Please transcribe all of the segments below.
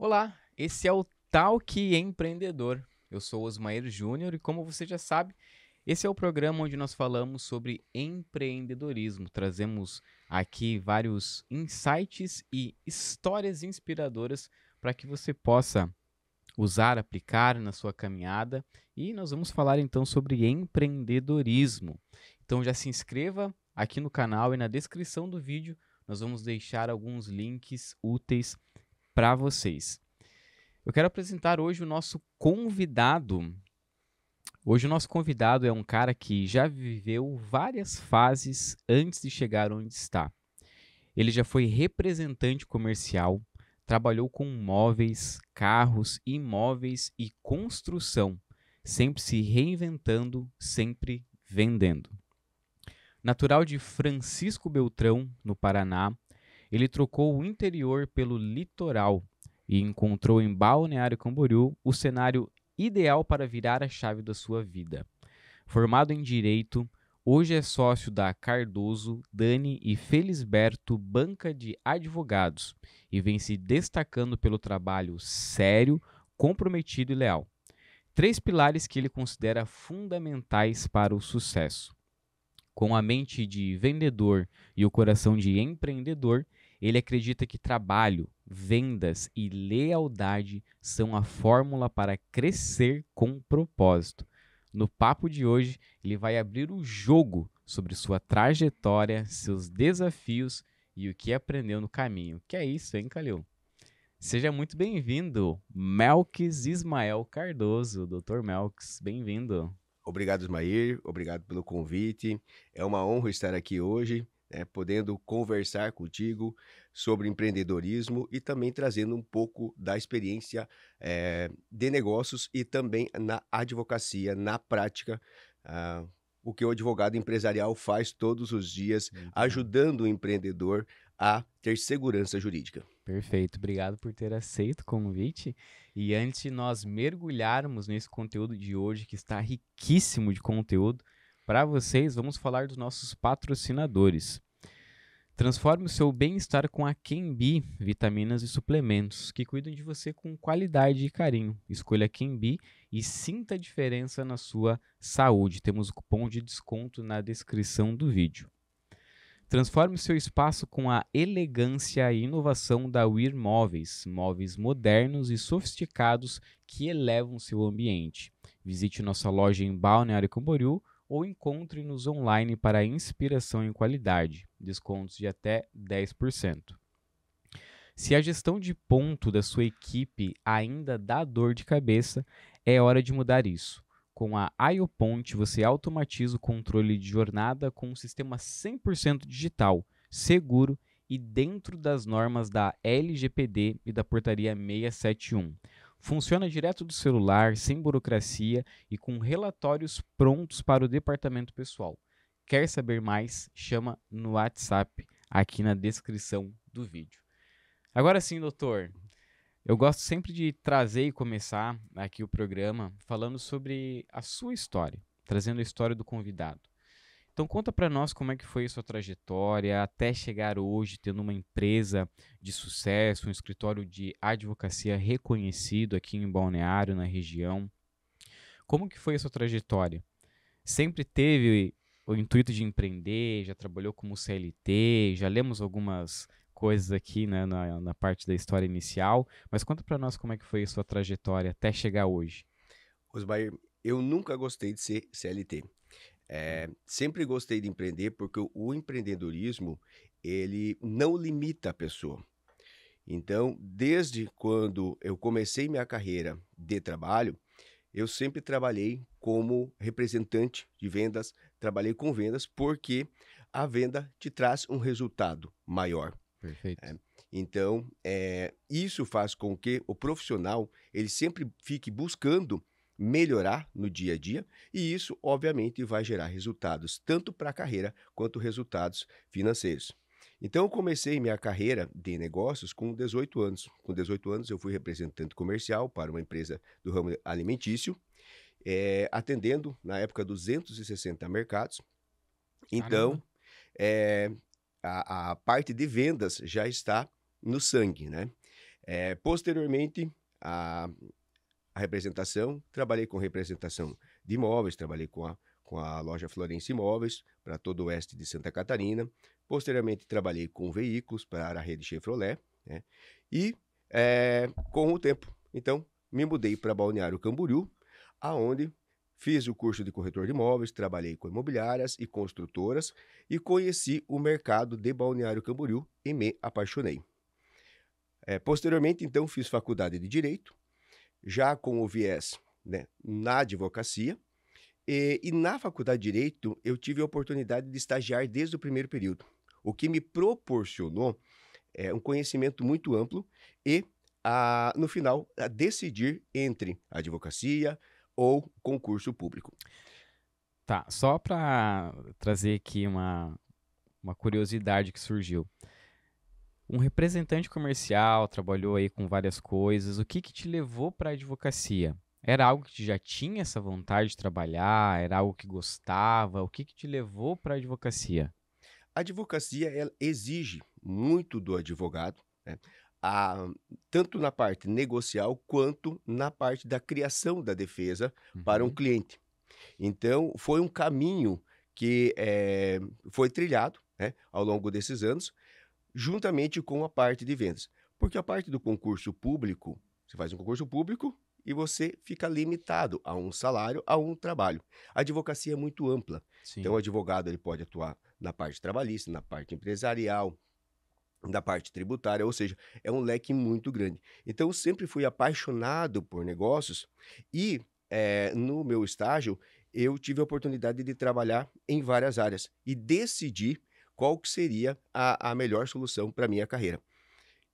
Olá, esse é o Talk Empreendedor. Eu sou Osmair Júnior e, como você já sabe, esse é o programa onde nós falamos sobre empreendedorismo. Trazemos aqui vários insights e histórias inspiradoras para que você possa usar, aplicar na sua caminhada. E nós vamos falar então sobre empreendedorismo. Então já se inscreva aqui no canal e na descrição do vídeo nós vamos deixar alguns links úteis para vocês. Eu quero apresentar hoje o nosso convidado. Hoje o nosso convidado é um cara que já viveu várias fases antes de chegar onde está. Ele já foi representante comercial, trabalhou com móveis, carros, imóveis e construção, sempre se reinventando, sempre vendendo. Natural de Francisco Beltrão, no Paraná, ele trocou o interior pelo litoral e encontrou em Balneário Camboriú o cenário ideal para virar a chave da sua vida. Formado em Direito, hoje é sócio da Cardoso, Dani e Felisberto Banca de Advogados e vem se destacando pelo trabalho sério, comprometido e leal. 3 pilares que ele considera fundamentais para o sucesso. Com a mente de vendedor e o coração de empreendedor, ele acredita que trabalho, vendas e lealdade são a fórmula para crescer com propósito. No papo de hoje, ele vai abrir o jogo sobre sua trajetória, seus desafios e o que aprendeu no caminho. Que é isso, hein, Calil? Seja muito bem-vindo, Melques Ismael Cardoso. Doutor Melques, bem-vindo. Obrigado, Ismair. Obrigado pelo convite. É uma honra estar aqui hoje, podendo conversar contigo sobre empreendedorismo e também trazendo um pouco da experiência de negócios e também na advocacia, na prática, ah, o que o advogado empresarial faz todos os dias, Muito bom. ajudando o empreendedor a ter segurança jurídica. Perfeito, obrigado por ter aceito o convite. E antes de nós mergulharmos nesse conteúdo de hoje, que está riquíssimo de conteúdo, para vocês, vamos falar dos nossos patrocinadores. Transforme o seu bem-estar com a Kenbi Vitaminas e Suplementos, que cuidam de você com qualidade e carinho. Escolha a Kenbi e sinta a diferença na sua saúde. Temos o cupom de desconto na descrição do vídeo. Transforme o seu espaço com a elegância e inovação da Weir Móveis, móveis modernos e sofisticados que elevam seu ambiente. Visite nossa loja em Balneário Camboriú ou encontre-nos online para inspiração em qualidade, descontos de até 10%. Se a gestão de ponto da sua equipe ainda dá dor de cabeça, é hora de mudar isso. Com a IOPonte, você automatiza o controle de jornada com um sistema 100% digital, seguro e dentro das normas da LGPD e da Portaria 671. Funciona direto do celular, sem burocracia e com relatórios prontos para o departamento pessoal. Quer saber mais? Chama no WhatsApp, aqui na descrição do vídeo. Agora sim, doutor. Eu gosto sempre de trazer e começar aqui o programa falando sobre a sua história, trazendo a história do convidado. Então conta para nós como é que foi a sua trajetória até chegar hoje tendo uma empresa de sucesso, um escritório de advocacia reconhecido aqui em Balneário, na região. Como que foi a sua trajetória? Sempre teve o intuito de empreender, já trabalhou como CLT, já lemos algumas coisas aqui, né, na parte da história inicial, mas conta para nós como é que foi a sua trajetória até chegar hoje. Osmar, eu nunca gostei de ser CLT. Sempre gostei de empreender porque o empreendedorismo, ele não limita a pessoa. Então, desde quando eu comecei minha carreira de trabalho, eu sempre trabalhei como representante de vendas, trabalhei com vendas porque a venda te traz um resultado maior. Perfeito. né? Então, isso faz com que o profissional ele sempre fique buscando melhorar no dia a dia e isso, obviamente, vai gerar resultados tanto para a carreira quanto resultados financeiros. Então, eu comecei minha carreira de negócios com 18 anos. Com 18 anos, eu fui representante comercial para uma empresa do ramo alimentício, atendendo, na época, 260 mercados. Caramba. Então, eh, a parte de vendas já está no sangue, né? Posteriormente, a representação, trabalhei com representação de imóveis, trabalhei com a loja Florença Imóveis para todo o oeste de Santa Catarina. Posteriormente, trabalhei com veículos para a rede Chevrolet, né? E com o tempo, então, me mudei para Balneário Camboriú, aonde fiz o curso de corretor de imóveis, trabalhei com imobiliárias e construtoras e conheci o mercado de Balneário Camboriú e me apaixonei. Posteriormente, então, fiz faculdade de Direito, já com o viés, né, na advocacia, e na faculdade de Direito eu tive a oportunidade de estagiar desde o primeiro período, o que me proporcionou um conhecimento muito amplo e, no final, a decidir entre advocacia ou concurso público. Tá, só para trazer aqui uma curiosidade que surgiu. Um representante comercial, trabalhou aí com várias coisas. O que te levou para a advocacia? Era algo que já tinha essa vontade de trabalhar? Era algo que gostava? O que te levou para a advocacia? A advocacia ela exige muito do advogado, né? Tanto na parte negocial quanto na parte da criação da defesa para um Uhum. cliente. Então, foi um caminho que foi trilhado, né, ao longo desses anos, juntamente com a parte de vendas. Porque a parte do concurso público, você faz um concurso público e você fica limitado a um salário, a um trabalho. A advocacia é muito ampla. Então, o Sim. advogado ele pode atuar na parte trabalhista, na parte empresarial, na parte tributária, ou seja, é um leque muito grande. Então, eu sempre fui apaixonado por negócios e, no meu estágio, eu tive a oportunidade de trabalhar em várias áreas e decidi qual que seria a melhor solução para a minha carreira.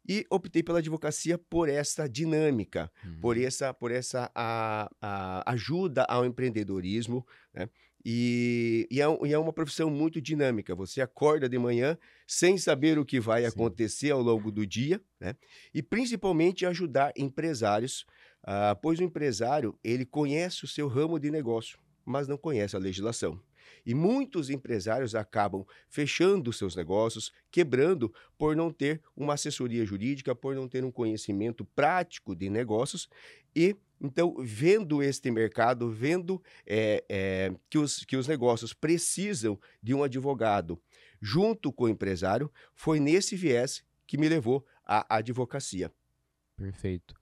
E optei pela advocacia por essa dinâmica, por Uhum. essa ajuda ao empreendedorismo, né? E é uma profissão muito dinâmica. Você acorda de manhã sem saber o que vai Sim. acontecer ao longo do dia, né? E principalmente ajudar empresários, pois o empresário ele conhece o seu ramo de negócio, mas não conhece a legislação. E muitos empresários acabam fechando seus negócios, quebrando por não ter uma assessoria jurídica, por não ter um conhecimento prático de negócios e então, vendo este mercado, vendo que os negócios precisam de um advogado junto com o empresário, foi nesse viés que me levou à advocacia. Perfeito.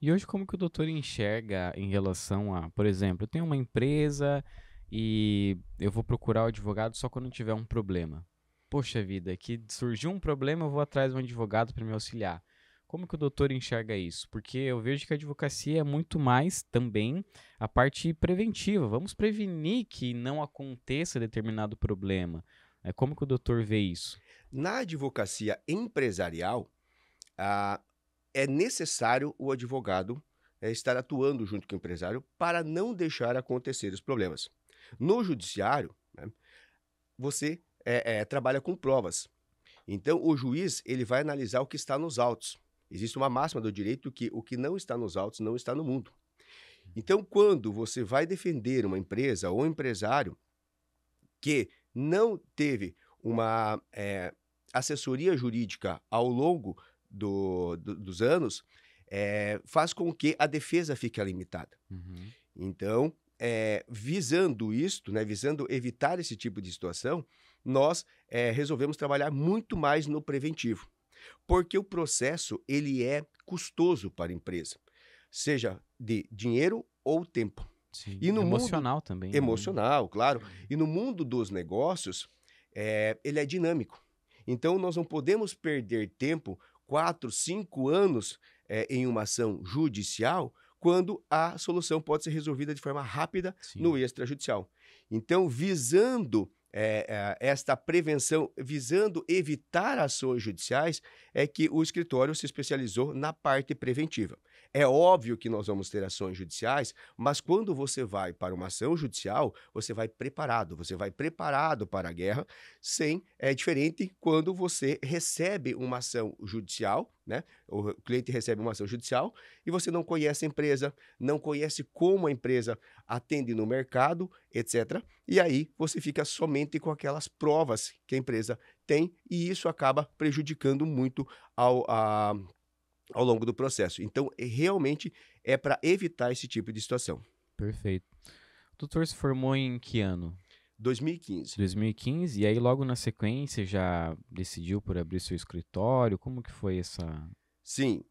E hoje como que o doutor enxerga em relação a, por exemplo, eu tenho uma empresa e eu vou procurar o advogado só quando tiver um problema. Poxa vida, que surgiu um problema, eu vou atrás de um advogado para me auxiliar. Como que o doutor enxerga isso? Porque eu vejo que a advocacia é muito mais também a parte preventiva. Vamos prevenir que não aconteça determinado problema. Como que o doutor vê isso? Na advocacia empresarial, ah, é necessário o advogado estar atuando junto com o empresário para não deixar acontecer os problemas. No judiciário, né, você trabalha com provas. Então, o juiz ele vai analisar o que está nos autos. Existe uma máxima do direito que o que não está nos autos não está no mundo. Então, quando você vai defender uma empresa ou um empresário que não teve uma assessoria jurídica ao longo dos anos, faz com que a defesa fique limitada. Uhum. Então, visando isto, né, visando evitar esse tipo de situação, nós resolvemos trabalhar muito mais no preventivo, porque o processo ele é custoso para a empresa, seja de dinheiro ou tempo. Sim. E no mundo Emocional também, né? emocional, claro, e no mundo dos negócios, ele é dinâmico. Então, nós não podemos perder tempo, 4, 5 anos, em uma ação judicial, quando a solução pode ser resolvida de forma rápida Sim. no extrajudicial. Então, visando, esta prevenção, visando evitar ações judiciais, é que o escritório se especializou na parte preventiva. É óbvio que nós vamos ter ações judiciais, mas quando você vai para uma ação judicial, você vai preparado para a guerra, é diferente quando você recebe uma ação judicial, né? O cliente recebe uma ação judicial e você não conhece a empresa, não conhece como a empresa atende no mercado, etc. E aí você fica somente com aquelas provas que a empresa tem e isso acaba prejudicando muito ao, a, ao longo do processo. Então, realmente é para evitar esse tipo de situação. Perfeito. O doutor se formou em que ano? 2015. 2015, e aí logo na sequência já decidiu por abrir seu escritório? Como que foi essa... Sim,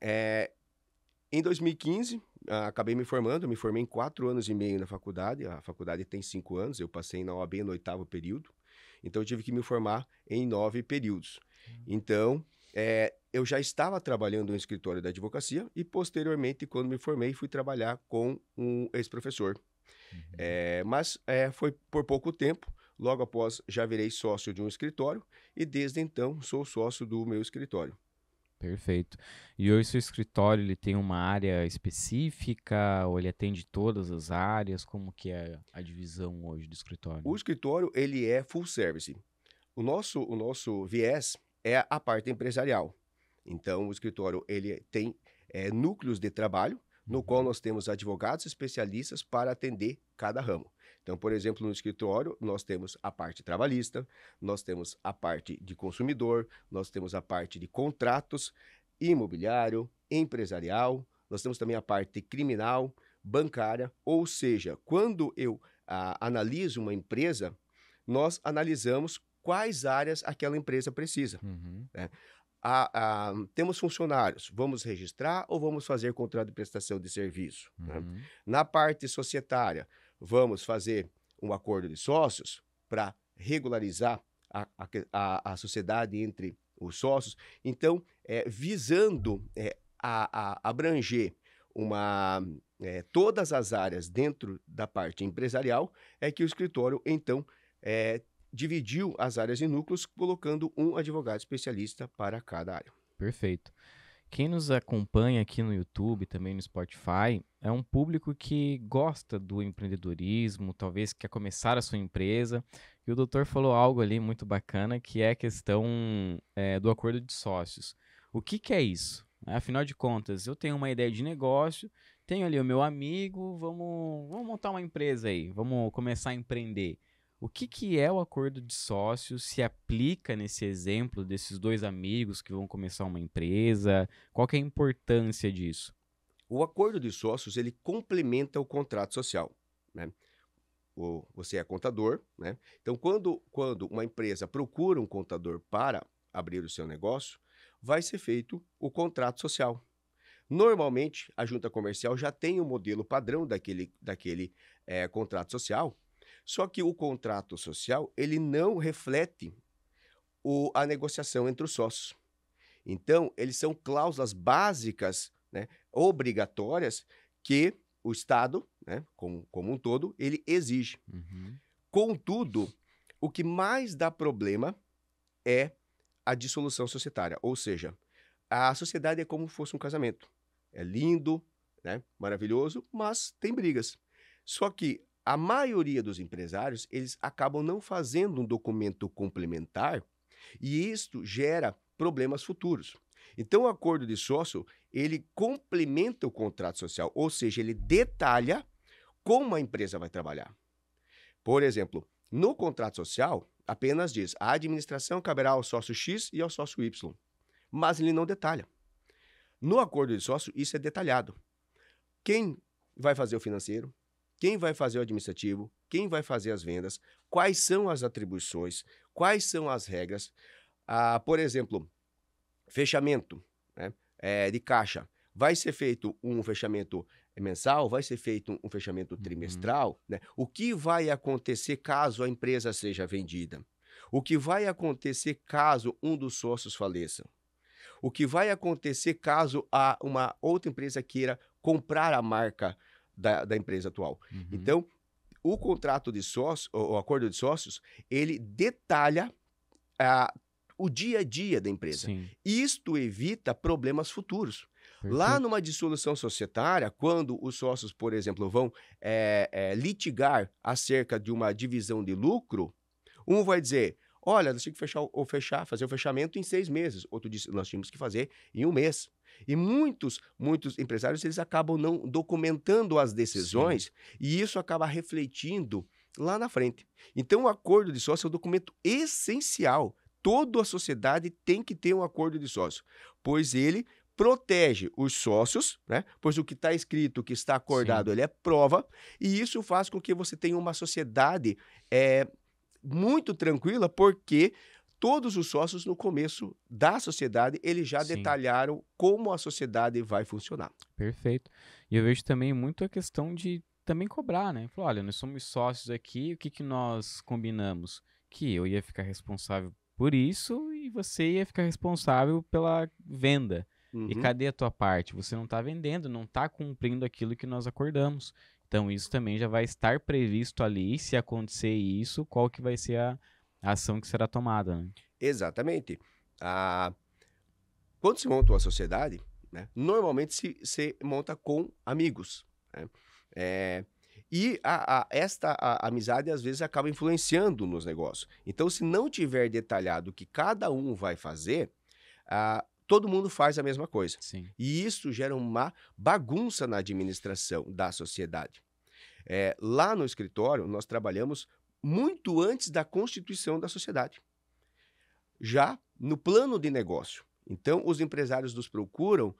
em 2015, acabei me formando, me formei em 4 anos e meio na faculdade, a faculdade tem 5 anos, eu passei na OAB no 8º período, então eu tive que me formar em 9 períodos. Então, eu já estava trabalhando no escritório da advocacia e, posteriormente, quando me formei, fui trabalhar com um ex-professor. Mas foi por pouco tempo, logo após já virei sócio de um escritório e desde então sou sócio do meu escritório. Perfeito. E hoje seu escritório ele tem uma área específica ou ele atende todas as áreas? Como que é a divisão hoje do escritório? O escritório, ele é full service. O nosso viés é a parte empresarial. Então, o escritório ele tem núcleos de trabalho, no qual nós temos advogados especialistas para atender cada ramo. Então, por exemplo, no escritório, nós temos a parte trabalhista, nós temos a parte de consumidor, nós temos a parte de contratos, imobiliário, empresarial, nós temos também a parte criminal, bancária, ou seja, quando eu analiso uma empresa, nós analisamos quais áreas aquela empresa precisa. Uhum. Né? Temos funcionários, vamos registrar ou vamos fazer contrato de prestação de serviço? Né? Uhum. Na parte societária, vamos fazer um acordo de sócios para regularizar a sociedade entre os sócios. Então, visando abranger todas as áreas dentro da parte empresarial, é que o escritório, então, dividiu as áreas em núcleos, colocando um advogado especialista para cada área. Perfeito. Quem nos acompanha aqui no YouTube, também no Spotify, é um público que gosta do empreendedorismo, talvez quer começar a sua empresa. E o doutor falou algo ali muito bacana, que é a questão do acordo de sócios. O que que é isso? Afinal de contas, eu tenho uma ideia de negócio, tenho ali o meu amigo, vamos montar uma empresa aí, vamos começar a empreender. O que que é o acordo de sócios? Se aplica nesse exemplo desses dois amigos que vão começar uma empresa? Qual que é a importância disso? O acordo de sócios, ele complementa o contrato social, né? Você é contador, né? Então, quando uma empresa procura um contador para abrir o seu negócio, vai ser feito o contrato social. Normalmente, a junta comercial já tem um modelo padrão daquele contrato social, só que o contrato social, ele não reflete a negociação entre os sócios. Então, eles são cláusulas básicas, né, obrigatórias, que o Estado, né, como um todo, ele exige. Uhum. Contudo, o que mais dá problema é a dissolução societária, ou seja, a sociedade é como se fosse um casamento. É lindo, né, maravilhoso, mas tem brigas. Só que a maioria dos empresários, eles acabam não fazendo um documento complementar e isto gera problemas futuros. Então, o acordo de sócio, ele complementa o contrato social, ou seja, ele detalha como a empresa vai trabalhar. Por exemplo, no contrato social, apenas diz a administração caberá ao sócio X e ao sócio Y, mas ele não detalha. No acordo de sócio, isso é detalhado. Quem vai fazer o financeiro? Quem vai fazer o administrativo? Quem vai fazer as vendas? Quais são as atribuições? Quais são as regras? Por exemplo, fechamento, né, de caixa. Vai ser feito um fechamento mensal? Vai ser feito um fechamento trimestral? Né? O que vai acontecer caso a empresa seja vendida? O que vai acontecer caso um dos sócios faleça? O que vai acontecer caso uma outra empresa queira comprar a marca da empresa atual? Uhum. Então, o contrato de sócio, o acordo de sócios, ele detalha o dia a dia da empresa. Sim. Isto evita problemas futuros. Perfeito. Lá numa dissolução societária, quando os sócios, por exemplo, vão litigar acerca de uma divisão de lucro, um vai dizer: olha, nós tínhamos que fazer o fechamento em 6 meses. Outro disse: nós tínhamos que fazer em 1 mês. E muitos empresários, eles acabam não documentando as decisões. Sim. E isso acaba refletindo lá na frente. Então, o acordo de sócio é um documento essencial. Toda a sociedade tem que ter um acordo de sócio, pois ele protege os sócios, né? Pois o que está escrito, o que está acordado, Sim, ele é prova, e isso faz com que você tenha uma sociedade é, muito tranquila, porque todos os sócios, no começo da sociedade, eles já sim, detalharam como a sociedade vai funcionar. perfeito. E eu vejo também muito a questão de também cobrar, né? Falar, olha, nós somos sócios aqui, o que que nós combinamos? Que eu ia ficar responsável por isso e você ia ficar responsável pela venda. E Uhum. cadê a tua parte? Você não está vendendo, não está cumprindo aquilo que nós acordamos. Então isso também já vai estar previsto ali, se acontecer isso, qual que vai ser a ação que será tomada, né? Exatamente. Ah, quando se monta uma sociedade, né, normalmente se monta com amigos, né? Eh, e esta amizade, às vezes, acaba influenciando nos negócios. Então, se não tiver detalhado o que cada um vai fazer, todo mundo faz a mesma coisa. Sim, E isso gera uma bagunça na administração da sociedade. Lá no escritório, nós trabalhamos muito antes da constituição da sociedade, já no plano de negócio. Então, os empresários nos procuram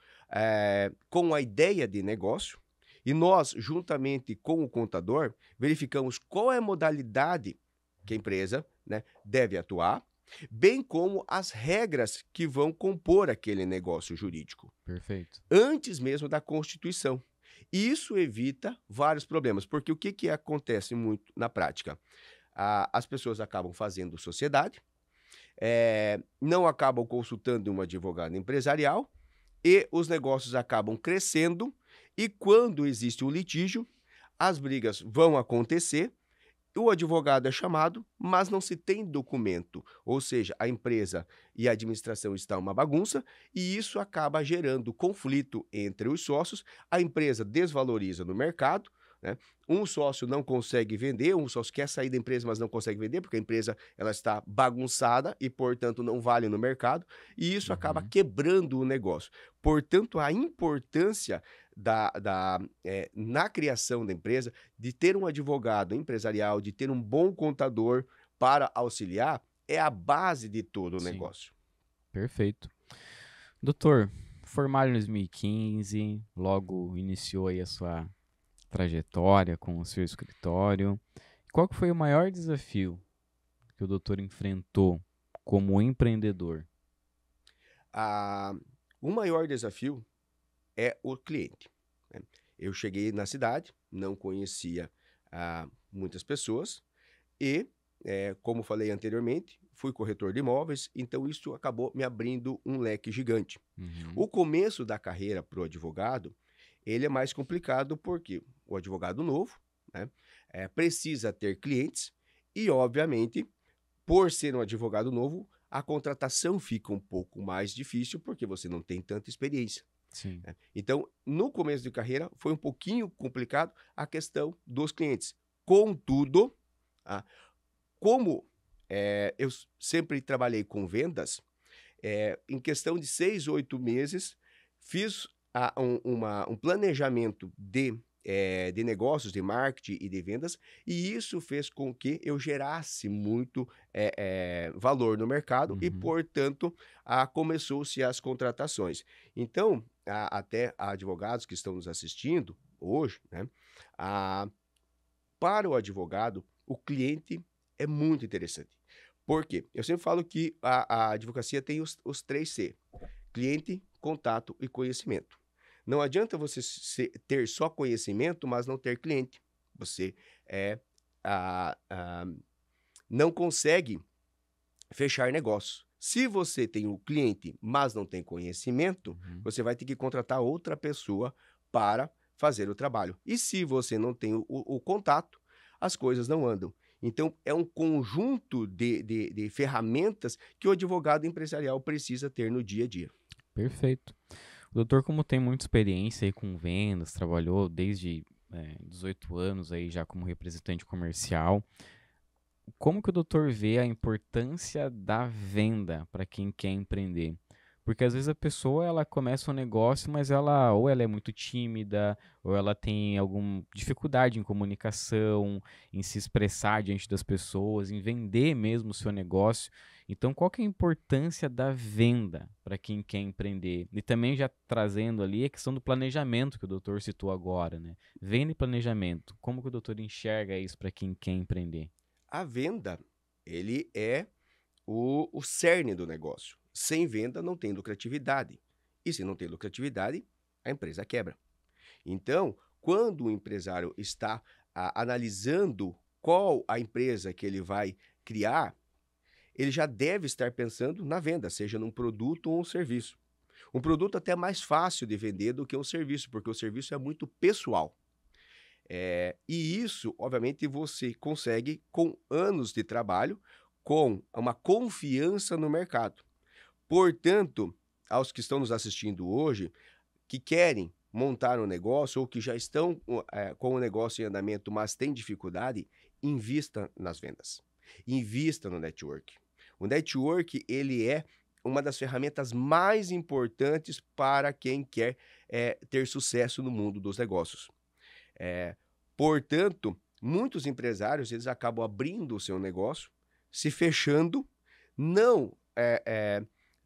com a ideia de negócio e nós, juntamente com o contador, verificamos qual é a modalidade que a empresa, né, deve atuar, bem como as regras que vão compor aquele negócio jurídico, perfeito. antes mesmo da constituição. E isso evita vários problemas, porque o que, que acontece muito na prática? As pessoas acabam fazendo sociedade, não acabam consultando um advogado empresarial e os negócios acabam crescendo. E quando existe um litígio, as brigas vão acontecer, o advogado é chamado, mas não se tem documento, ou seja, a empresa e a administração estão uma bagunça, e isso acaba gerando conflito entre os sócios, a empresa desvaloriza no mercado, né? Um sócio não consegue vender, um sócio quer sair da empresa, mas não consegue vender, porque a empresa ela está bagunçada e, portanto, não vale no mercado, e isso acaba Uhum. quebrando o negócio. Portanto, a importância na criação da empresa de ter um advogado empresarial, de ter um bom contador para auxiliar, é a base de todo o Sim, negócio. perfeito. Doutor, formado em 2015, logo iniciou aí a sua trajetória com o seu escritório. Qual que foi o maior desafio que o doutor enfrentou como empreendedor? Ah, o maior desafio é o cliente, né? Eu cheguei na cidade, não conhecia muitas pessoas e, como falei anteriormente, fui corretor de imóveis, então isso acabou me abrindo um leque gigante. Uhum, O começo da carreira para o advogado, ele é mais complicado porque o advogado novo, né, precisa ter clientes e, obviamente, por ser um advogado novo, a contratação fica um pouco mais difícil porque você não tem tanta experiência, sim, né? Então, no começo de carreira, foi um pouquinho complicado a questão dos clientes. Contudo, ah, como eu sempre trabalhei com vendas, em questão de 6, 8 meses, fiz um planejamento de negócios, de marketing e de vendas, e isso fez com que eu gerasse muito valor no mercado e, uhum, portanto, começou-se as contratações. Então, até advogados que estão nos assistindo hoje, né, a, para o advogado, o cliente é muito interessante. Por quê? Eu sempre falo que a advocacia tem os 3 C: cliente, contato e conhecimento. Não adianta você ter só conhecimento, mas não ter cliente. Você é, ah, ah, não consegue fechar negócio. Se você tem o cliente, mas não tem conhecimento, uhum. você vai ter que contratar outra pessoa para fazer o trabalho. E se você não tem o contato, as coisas não andam. Então, é um conjunto de ferramentas que o advogado empresarial precisa ter no dia a dia. Perfeito. O doutor, como tem muita experiência aí com vendas, trabalhou desde 18 anos aí já como representante comercial, como que o doutor vê a importância da venda para quem quer empreender? Porque às vezes a pessoa ela começa um negócio, mas ela ou ela é muito tímida, ou ela tem alguma dificuldade em comunicação, em se expressar diante das pessoas, em vender mesmo o seu negócio. Então, qual que é a importância da venda para quem quer empreender? E também já trazendo ali a questão do planejamento que o doutor citou agora, né? Venda e planejamento. Como que o doutor enxerga isso para quem quer empreender? A venda, ele é o cerne do negócio. Sem venda não tem lucratividade. E se não tem lucratividade, a empresa quebra. Então, quando o empresário está analisando qual a empresa que ele vai criar, ele já deve estar pensando na venda, seja num produto ou um serviço. Um produto até é mais fácil de vender do que um serviço, porque o serviço é muito pessoal. E isso, obviamente, você consegue com anos de trabalho, com uma confiança no mercado. Portanto, aos que estão nos assistindo hoje, que querem montar um negócio ou que já estão com o negócio em andamento, mas têm dificuldade, invista nas vendas. Invista no network. O network, ele é uma das ferramentas mais importantes para quem quer ter sucesso no mundo dos negócios. Portanto, muitos empresários eles acabam abrindo o seu negócio, se fechando, não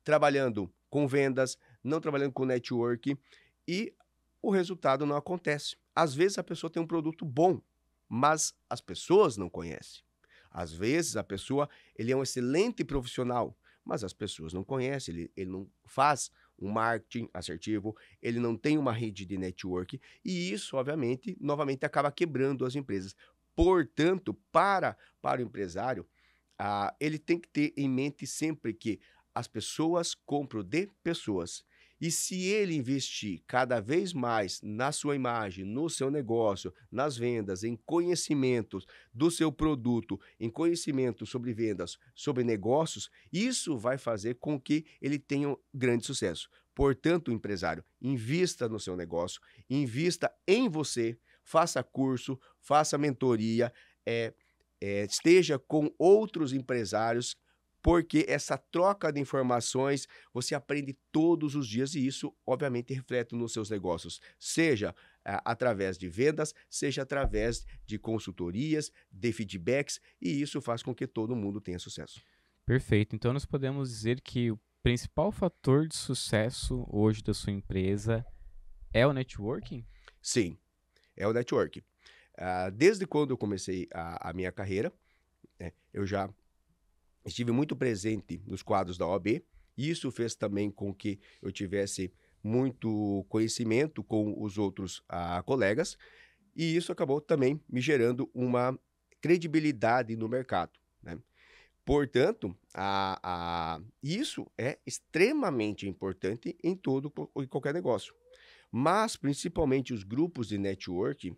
trabalhando com vendas, não trabalhando com network e o resultado não acontece. Às vezes a pessoa tem um produto bom, mas as pessoas não conhecem. Às vezes a pessoa ele é um excelente profissional, mas as pessoas não conhecem, ele não faz um marketing assertivo, ele não tem uma rede de network e isso, obviamente, novamente acaba quebrando as empresas. Portanto, para o empresário, ele tem que ter em mente sempre que as pessoas compram de pessoas. E se ele investir cada vez mais na sua imagem, no seu negócio, nas vendas, em conhecimentos do seu produto, em conhecimento sobre vendas, sobre negócios, isso vai fazer com que ele tenha um grande sucesso. Portanto, empresário, invista no seu negócio, invista em você, faça curso, faça mentoria, esteja com outros empresários, porque essa troca de informações você aprende todos os dias e isso, obviamente, reflete nos seus negócios, seja através de vendas, seja através de consultorias, de feedbacks, e isso faz com que todo mundo tenha sucesso. Perfeito. Então, nós podemos dizer que o principal fator de sucesso hoje da sua empresa é o networking? Sim, é o network. Desde quando eu comecei a minha carreira, eu já estive muito presente nos quadros da OAB, e isso fez também com que eu tivesse muito conhecimento com os outros colegas, e isso acabou também me gerando uma credibilidade no mercado, né? Portanto, isso é extremamente importante em e qualquer negócio. Mas, principalmente, os grupos de networking,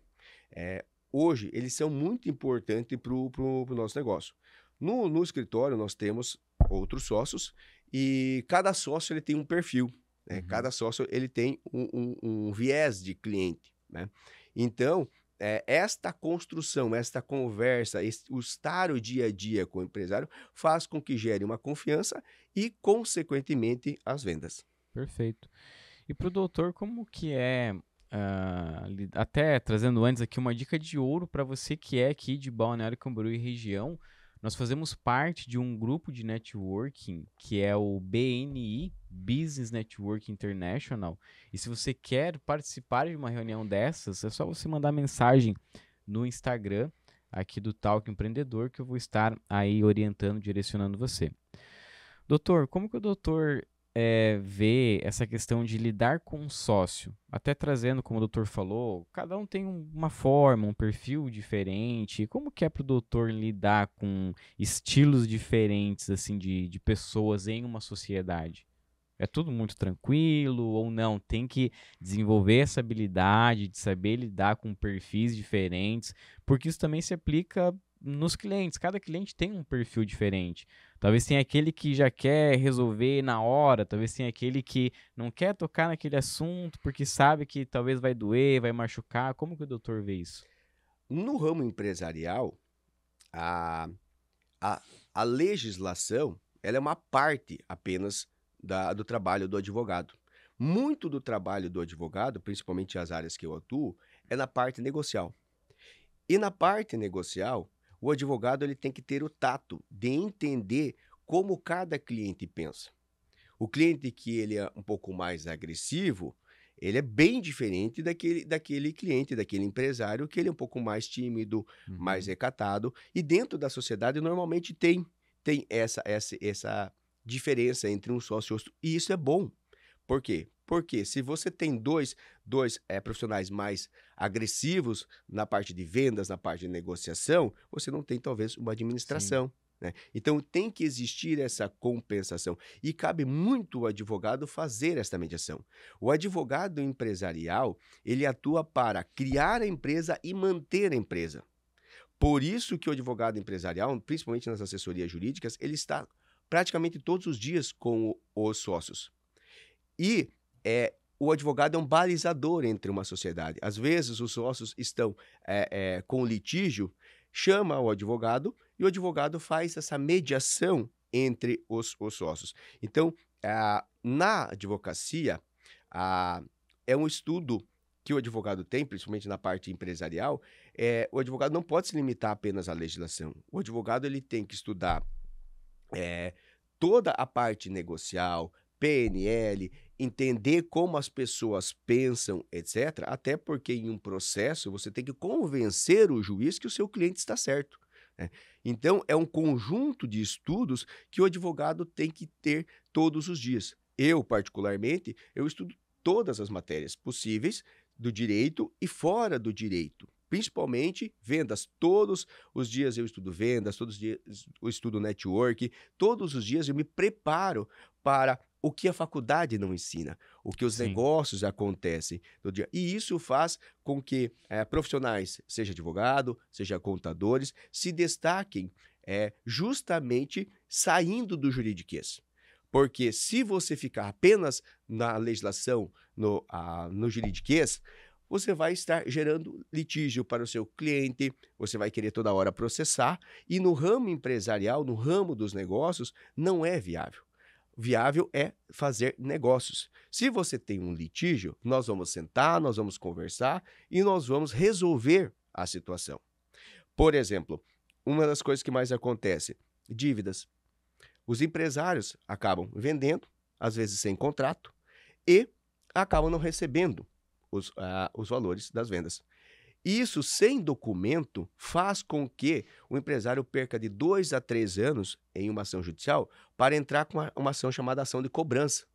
hoje, eles são muito importantes para o nosso negócio. No escritório, nós temos outros sócios e cada sócio ele tem um perfil, né? Cada sócio ele tem um viés de cliente, né? Então, esta construção, esta conversa, o estar o dia a dia com o empresário faz com que gere uma confiança e, consequentemente, as vendas. Perfeito. E para o doutor, como que é, até trazendo antes aqui uma dica de ouro para você que é aqui de Balneário Camboriú e região, nós fazemos parte de um grupo de networking que é o BNI, Business Network International, e se você quer participar de uma reunião dessas, é só você mandar mensagem no Instagram aqui do Talk Empreendedor que eu vou estar aí orientando, direcionando você. Doutor, como que o doutor vê essa questão de lidar com um sócio? Até trazendo, como o doutor falou, cada um tem uma forma, um perfil diferente. Como que é para o doutor lidar com estilos diferentes assim de pessoas em uma sociedade? É tudo muito tranquilo ou não? Tem que desenvolver essa habilidade de saber lidar com perfis diferentes, porque isso também se aplica nos clientes. Cada cliente tem um perfil diferente. Talvez tenha aquele que já quer resolver na hora, talvez tenha aquele que não quer tocar naquele assunto porque sabe que talvez vai doer, vai machucar. Como que o doutor vê isso? No ramo empresarial, a, a, a legislação ela é uma parte apenas do trabalho do advogado. Muito do trabalho do advogado, principalmente as áreas que eu atuo, é na parte negocial. E na parte negocial, o advogado ele tem que ter o tato de entender como cada cliente pensa. O cliente que ele é um pouco mais agressivo, ele é bem diferente daquele cliente, daquele empresário que ele é um pouco mais tímido, mais Uhum. recatado. E dentro da sociedade normalmente tem essa diferença entre um sócio e outro. E isso é bom. Por quê? Porque se você tem dois profissionais mais agressivos na parte de vendas, na parte de negociação, você não tem talvez uma Sim, administração, né? Então tem que existir essa compensação e cabe muito ao advogado fazer esta mediação. O advogado empresarial, ele atua para criar a empresa e manter a empresa. Por isso que o advogado empresarial, principalmente nas assessorias jurídicas, ele está praticamente todos os dias com os sócios. E, o advogado é um balizador entre uma sociedade. Às vezes, os sócios estão, com litígio, chama o advogado e o advogado faz essa mediação entre os sócios. Então, na advocacia, ah, é um estudo que o advogado tem, principalmente na parte empresarial, o advogado não pode se limitar apenas à legislação. O advogado ele tem que estudar eh, toda a parte negocial, PNL, entender como as pessoas pensam, etc. Até porque em um processo você tem que convencer o juiz que o seu cliente está certo, né. Então é um conjunto de estudos que o advogado tem que ter todos os dias. Eu, particularmente, eu estudo todas as matérias possíveis do direito e fora do direito, principalmente vendas. Todos os dias eu estudo vendas, todos os dias eu estudo network, todos os dias eu me preparo para o que a faculdade não ensina, o que os sim. negócios acontecem no dia. E isso faz com que profissionais, seja advogado, seja contadores, se destaquem justamente saindo do juridiquês. Porque se você ficar apenas na legislação, no juridiquês, você vai estar gerando litígio para o seu cliente, você vai querer toda hora processar, e no ramo empresarial, no ramo dos negócios, não é viável. Viável é fazer negócios. Se você tem um litígio, nós vamos sentar, nós vamos conversar e nós vamos resolver a situação. Por exemplo, uma das coisas que mais acontece, dívidas. Os empresários acabam vendendo, às vezes sem contrato, e acabam não recebendo os valores das vendas. Isso, sem documento, faz com que o empresário perca de 2 a 3 anos em uma ação judicial para entrar com uma ação chamada ação de cobrança,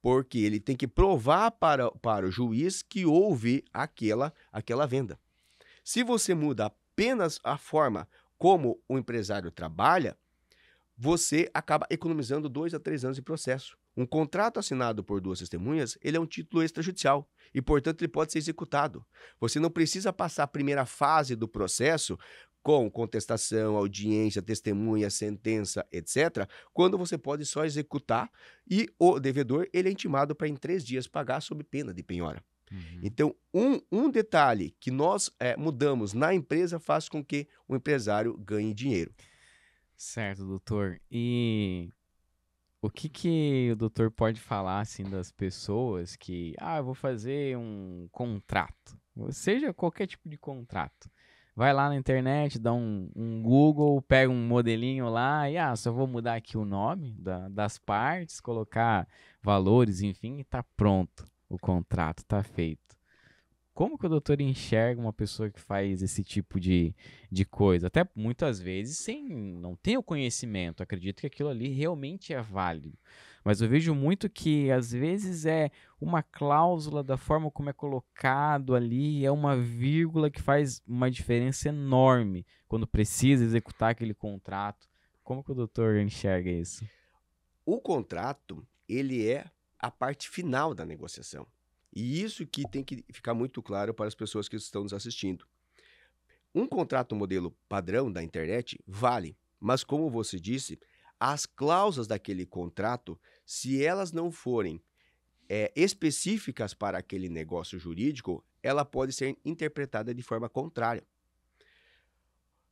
porque ele tem que provar para o juiz que houve aquela venda. Se você muda apenas a forma como o empresário trabalha, você acaba economizando 2 a 3 anos de processo. Um contrato assinado por 2 testemunhas, ele é um título extrajudicial e, portanto, ele pode ser executado. Você não precisa passar a primeira fase do processo com contestação, audiência, testemunha, sentença, etc., quando você pode só executar e o devedor ele é intimado para em 3 dias pagar sob pena de penhora. Uhum. Então, um detalhe que nós mudamos na empresa faz com que o empresário ganhe dinheiro. Certo, doutor. E o que que o doutor pode falar, assim, das pessoas que, eu vou fazer um contrato, seja qualquer tipo de contrato. Vai lá na internet, dá um Google, pega um modelinho lá e, só vou mudar aqui o nome das partes, colocar valores, enfim, e tá pronto. O contrato tá feito. Como que o doutor enxerga uma pessoa que faz esse tipo de coisa? Até muitas vezes sem não ter o conhecimento. Acredito que aquilo ali realmente é válido. Mas eu vejo muito que às vezes é uma cláusula da forma como é colocado ali, é uma vírgula que faz uma diferença enorme quando precisa executar aquele contrato. Como que o doutor enxerga isso? O contrato, ele é a parte final da negociação. E isso que tem que ficar muito claro para as pessoas que estão nos assistindo. Um contrato modelo padrão da internet vale, mas como você disse, as cláusulas daquele contrato, se elas não forem específicas para aquele negócio jurídico, ela pode ser interpretada de forma contrária.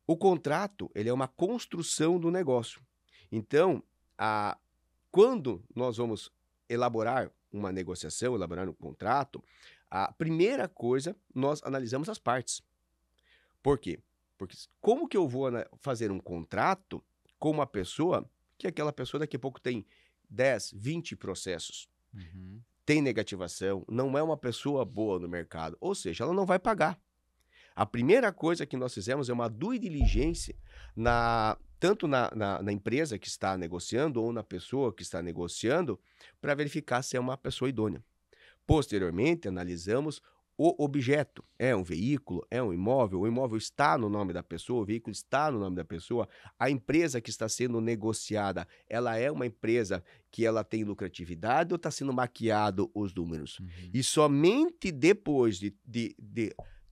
O contrato, ele é uma construção do negócio. Então, a quando nós vamos elaborar uma negociação, elaborar um contrato, a primeira coisa, nós analisamos as partes. Por quê? Porque como que eu vou fazer um contrato com uma pessoa que aquela pessoa daqui a pouco tem 10, 20 processos, Uhum. tem negativação, não é uma pessoa boa no mercado, ou seja, ela não vai pagar. A primeira coisa que nós fizemos é uma due diligência tanto na empresa que está negociando ou na pessoa que está negociando para verificar se é uma pessoa idônea. Posteriormente, analisamos o objeto. É um veículo? É um imóvel? O imóvel está no nome da pessoa? O veículo está no nome da pessoa? A empresa que está sendo negociada, ela é uma empresa que ela tem lucratividade ou está sendo maquiado os números? Uhum. E somente depois de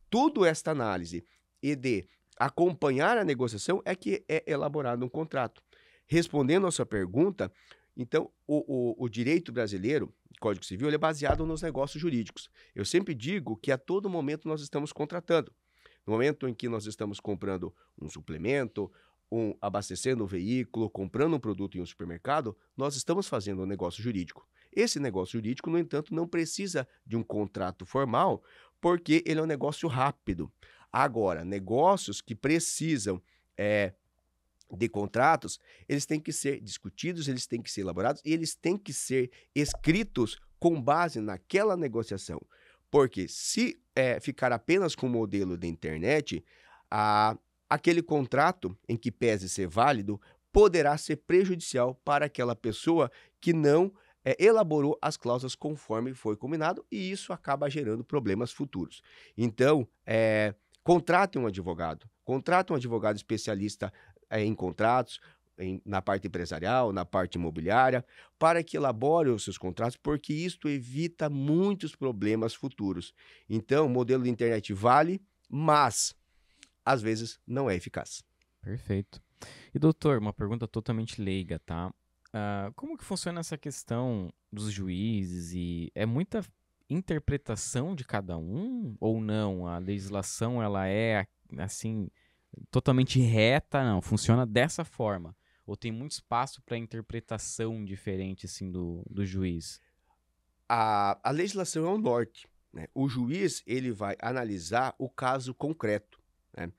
toda esta análise e de acompanhar a negociação é que é elaborado um contrato. Respondendo a sua pergunta, então, o direito brasileiro, Código Civil, ele é baseado nos negócios jurídicos. Eu sempre digo que a todo momento nós estamos contratando. No momento em que nós estamos comprando um suplemento, abastecendo um veículo, comprando um produto em um supermercado, nós estamos fazendo um negócio jurídico. Esse negócio jurídico, no entanto, não precisa de um contrato formal, porque ele é um negócio rápido. Agora, negócios que precisam de contratos, eles têm que ser discutidos, eles têm que ser elaborados e eles têm que ser escritos com base naquela negociação. Porque se ficar apenas com o modelo da internet, aquele contrato, em que pese ser válido, poderá ser prejudicial para aquela pessoa que não elaborou as cláusulas conforme foi combinado e isso acaba gerando problemas futuros. Então, contrate um advogado especialista em contratos, na parte empresarial, na parte imobiliária, para que elabore os seus contratos, porque isto evita muitos problemas futuros. Então, o modelo de internet vale, mas às vezes não é eficaz. Perfeito. E doutor, uma pergunta totalmente leiga, tá? Como que funciona essa questão dos juízes e é muita interpretação de cada um ou não? A legislação ela é assim totalmente reta, não, funciona dessa forma? Ou tem muito espaço para interpretação diferente assim do juiz? A legislação é o norte, né? O juiz ele vai analisar o caso concreto, né?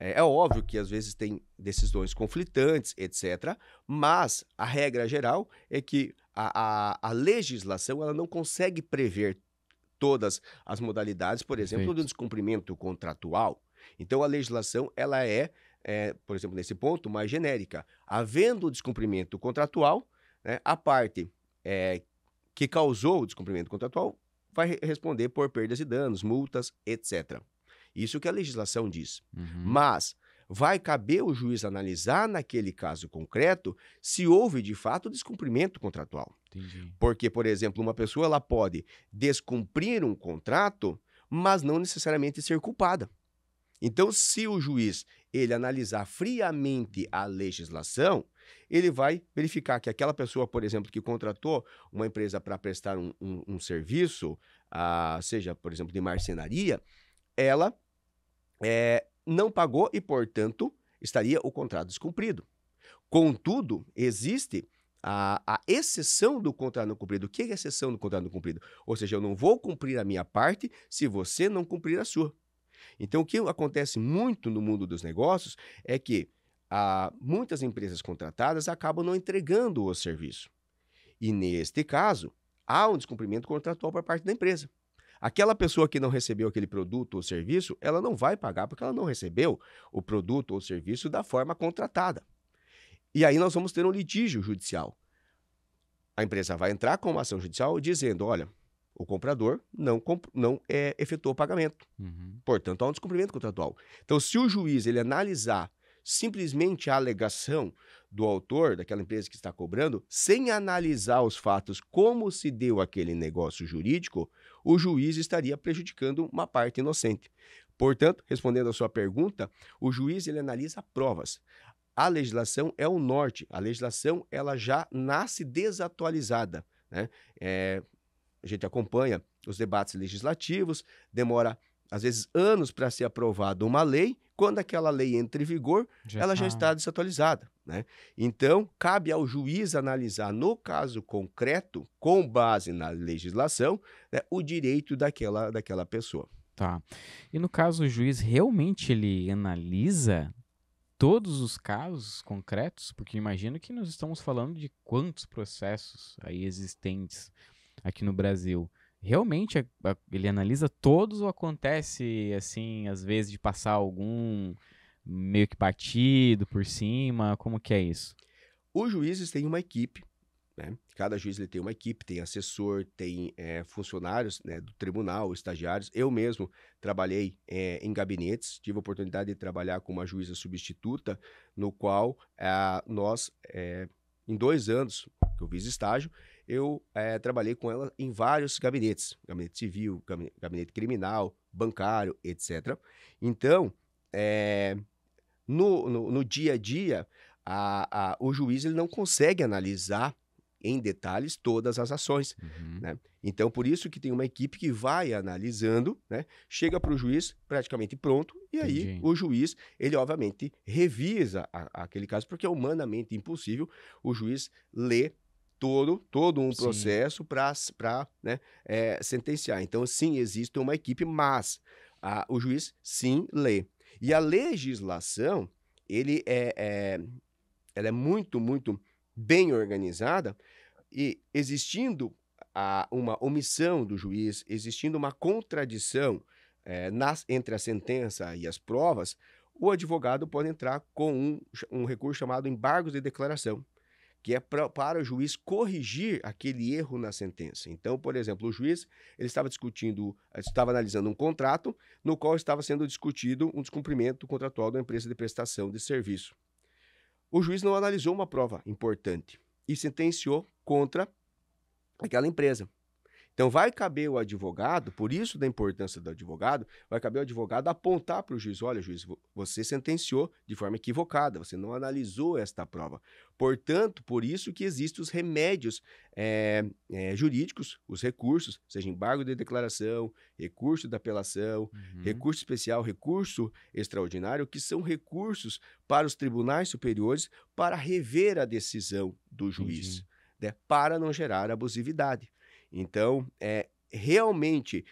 É óbvio que às vezes tem decisões conflitantes, etc., mas a regra geral é que a legislação ela não consegue prever todas as modalidades, por exemplo, do Perfeito. descumprimento contratual. Então, a legislação ela por exemplo, nesse ponto, mais genérica. Havendo o descumprimento contratual, né, a parte que causou o descumprimento contratual vai responder por perdas e danos, multas, etc. Isso que a legislação diz. Uhum. Mas vai caber o juiz analisar naquele caso concreto se houve de fato descumprimento contratual. Entendi. Porque, por exemplo, uma pessoa ela pode descumprir um contrato, mas não necessariamente ser culpada. Então, se o juiz ele analisar friamente a legislação, ele vai verificar que aquela pessoa, por exemplo, que contratou uma empresa para prestar um serviço, seja, por exemplo, de marcenaria, ela não pagou e, portanto, estaria o contrato descumprido. Contudo, existe a exceção do contrato não cumprido. O que é a exceção do contrato não cumprido? Ou seja, eu não vou cumprir a minha parte se você não cumprir a sua. Então, o que acontece muito no mundo dos negócios é que muitas empresas contratadas acabam não entregando o serviço. E, neste caso, há um descumprimento contratual por parte da empresa. Aquela pessoa que não recebeu aquele produto ou serviço, ela não vai pagar porque ela não recebeu o produto ou serviço da forma contratada. E aí nós vamos ter um litígio judicial. A empresa vai entrar com uma ação judicial dizendo, olha, o comprador não efetuou o pagamento. Uhum. Portanto, há um descumprimento contratual. Então, se o juiz ele analisar simplesmente a alegação do autor, daquela empresa que está cobrando, sem analisar os fatos, como se deu aquele negócio jurídico, o juiz estaria prejudicando uma parte inocente. Portanto, respondendo à sua pergunta, o juiz ele analisa provas. A legislação é o norte. A legislação ela já nasce desatualizada, né? A gente acompanha os debates legislativos, demora às vezes anos para ser aprovada uma lei, quando aquela lei entra em vigor, ela já está desatualizada, né? Então, cabe ao juiz analisar, no caso concreto, com base na legislação, né, o direito daquela pessoa. Tá. E no caso, o juiz realmente ele analisa todos os casos concretos? Porque imagino que nós estamos falando de quantos processos aí existentes aqui no Brasil. Realmente ele analisa todos ou acontece, assim, às vezes de passar algum meio que batido por cima? Como que é isso? Os juízes têm uma equipe, né? Cada juiz ele tem uma equipe, tem assessor, tem funcionários, né, do tribunal, estagiários. Eu mesmo trabalhei em gabinetes, tive a oportunidade de trabalhar com uma juíza substituta, no qual nós, em 2 anos que eu fiz estágio, eu trabalhei com ela em vários gabinetes, gabinete civil, gabinete criminal, bancário, etc. Então, eh, no dia a dia, o juiz ele não consegue analisar em detalhes todas as ações, Uhum, né? Então, por isso que tem uma equipe que vai analisando, né? Chega para o juiz praticamente pronto, e aí entendi. o juiz, ele obviamente revisa aquele caso, porque é humanamente impossível o juiz ler todo um Sim, processo para, né, sentenciar. Então, sim, existe uma equipe, mas o juiz, sim, lê. E a legislação, ele ela é muito, muito bem organizada e existindo uma omissão do juiz, existindo uma contradição entre a sentença e as provas, o advogado pode entrar com um recurso chamado embargos de declaração, que é para o juiz corrigir aquele erro na sentença. Então, por exemplo, o juiz ele estava analisando um contrato no qual estava sendo discutido um descumprimento contratual da empresa de prestação de serviço. O juiz não analisou uma prova importante e sentenciou contra aquela empresa. Então, vai caber o advogado, por isso da importância do advogado, vai caber o advogado apontar para o juiz: olha, juiz, você sentenciou de forma equivocada, você não analisou esta prova. Portanto, por isso que existem os remédios jurídicos, os recursos, seja embargo de declaração, recurso da apelação, uhum, recurso especial, recurso extraordinário, que são recursos para os tribunais superiores para rever a decisão do entendi. juiz, né, para não gerar abusividade. Então, realmente,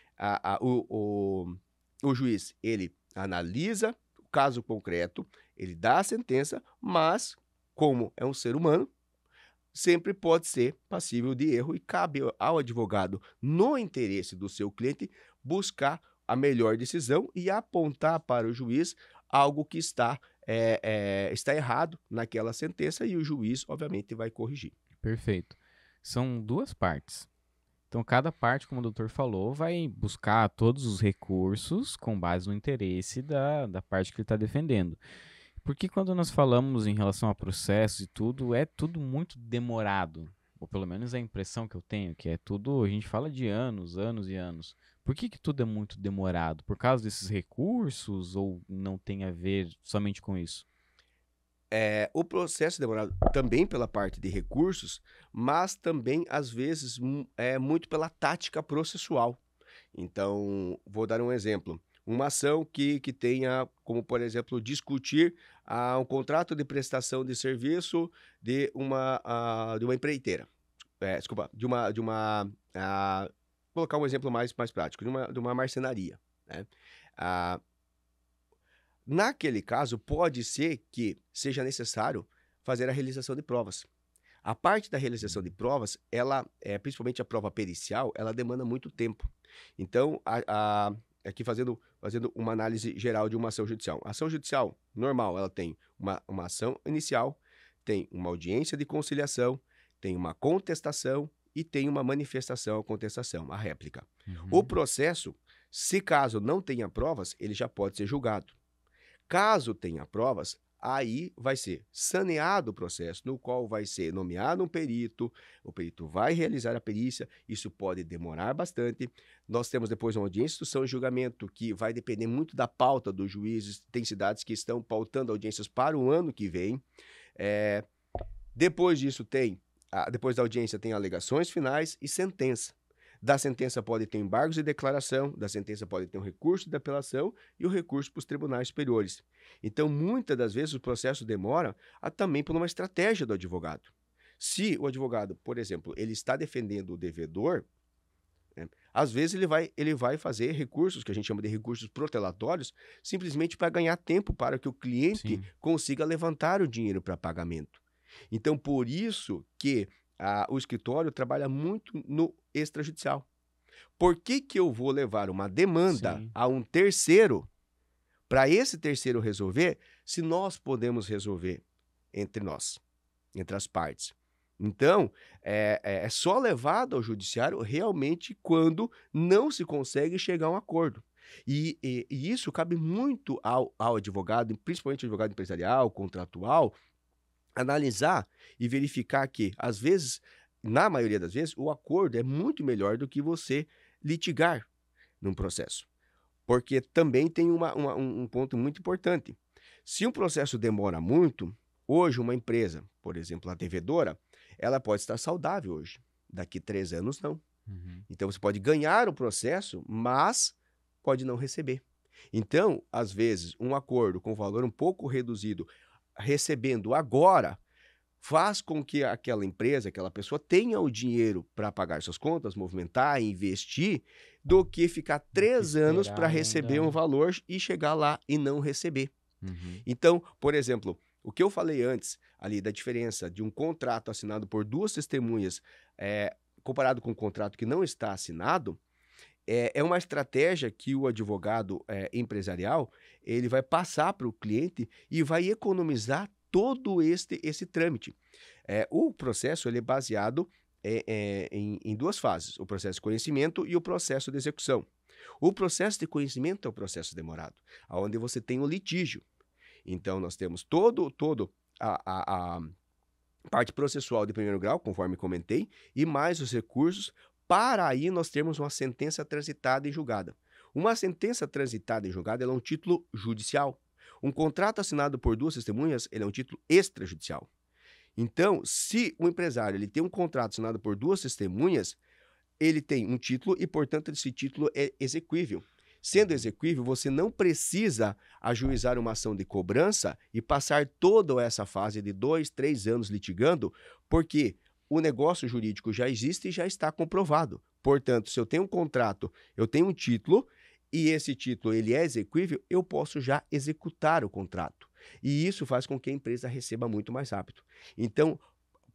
o juiz, ele analisa o caso concreto, ele dá a sentença, mas, como é um ser humano, sempre pode ser passível de erro e cabe ao advogado, no interesse do seu cliente, buscar a melhor decisão e apontar para o juiz algo que está errado naquela sentença e o juiz, obviamente, vai corrigir. Perfeito. São duas partes. Então, cada parte, como o doutor falou, vai buscar todos os recursos com base no interesse da parte que ele está defendendo. Porque quando nós falamos em relação a processos e tudo, é tudo muito demorado. Ou pelo menos é a impressão que eu tenho, que é tudo, a gente fala de anos, anos e anos. Por que que tudo é muito demorado? Por causa desses recursos ou não tem a ver somente com isso? O processo é demorado também pela parte de recursos, mas também, às vezes, muito pela tática processual. Então, vou dar um exemplo. Uma ação que tenha como, por exemplo, discutir um contrato de prestação de serviço de uma empreiteira. Desculpa, colocar um exemplo mais prático, de uma marcenaria, né? Ah, Naquele caso, pode ser que seja necessário fazer a realização de provas. A parte da realização de provas, ela, principalmente a prova pericial, ela demanda muito tempo. Então, aqui fazendo uma análise geral de uma ação judicial. A ação judicial normal, ela tem uma ação inicial, tem uma audiência de conciliação, tem uma contestação e tem uma manifestação à contestação, a réplica. O Uhum, processo, se caso não tenha provas, ele já pode ser julgado. Caso tenha provas, aí vai ser saneado o processo, no qual vai ser nomeado um perito, o perito vai realizar a perícia, isso pode demorar bastante. Nós temos depois uma audiência de instrução e julgamento, que vai depender muito da pauta dos juízes, tem cidades que estão pautando audiências para o ano que vem. Eh, Depois disso depois da audiência tem alegações finais e sentença. Da sentença pode ter embargos de declaração, da sentença pode ter um recurso de apelação e o recurso para os tribunais superiores. Então, muitas das vezes, o processo demora também por uma estratégia do advogado. Se o advogado, por exemplo, ele está defendendo o devedor, né, às vezes ele vai fazer recursos, que a gente chama de recursos protelatórios, simplesmente para ganhar tempo para que o cliente Sim. consiga levantar o dinheiro para pagamento. Então, por isso que o escritório trabalha muito no extrajudicial. Por que que eu vou levar uma demanda Sim. a um terceiro para esse terceiro resolver, se nós podemos resolver entre nós, entre as partes? Então, é só levado ao judiciário realmente quando não se consegue chegar a um acordo. E isso cabe muito ao advogado, principalmente ao advogado empresarial, contratual, analisar e verificar que, às vezes, na maioria das vezes, o acordo é muito melhor do que você litigar num processo. Porque também tem um ponto muito importante. Se um processo demora muito, hoje uma empresa, por exemplo, a devedora, ela pode estar saudável hoje. Daqui 3 anos, não. Uhum. Então, você pode ganhar o processo, mas pode não receber. Então, às vezes, um acordo com valor um pouco reduzido, recebendo agora, faz com que aquela empresa, aquela pessoa tenha o dinheiro para pagar suas contas, movimentar, investir, do que ficar Do que 3 anos para esperar receber um ainda. valor e chegar lá e não receber. Uhum. Então, por exemplo, o que eu falei antes ali da diferença de um contrato assinado por 2 testemunhas, comparado com um contrato que não está assinado, é uma estratégia que o advogado empresarial ele vai passar para o cliente e vai economizar todo esse trâmite. O processo ele é baseado em 2 fases, o processo de conhecimento e o processo de execução. O processo de conhecimento é o processo demorado, onde você tem o litígio. Então, nós temos todo a parte processual de primeiro grau, conforme comentei, e mais os recursos, para aí nós termos uma sentença transitada e julgada. Uma sentença transitada e julgada ela é um título judicial. Um contrato assinado por 2 testemunhas ele é um título extrajudicial. Então, se o empresário ele tem um contrato assinado por 2 testemunhas, ele tem um título e, portanto, esse título é exequível. Sendo exequível, você não precisa ajuizar uma ação de cobrança e passar toda essa fase de 2, 3 anos litigando, porque o negócio jurídico já existe e já está comprovado. Portanto, se eu tenho um contrato, eu tenho um título e esse título ele é exequível, eu posso já executar o contrato. E isso faz com que a empresa receba muito mais rápido. Então,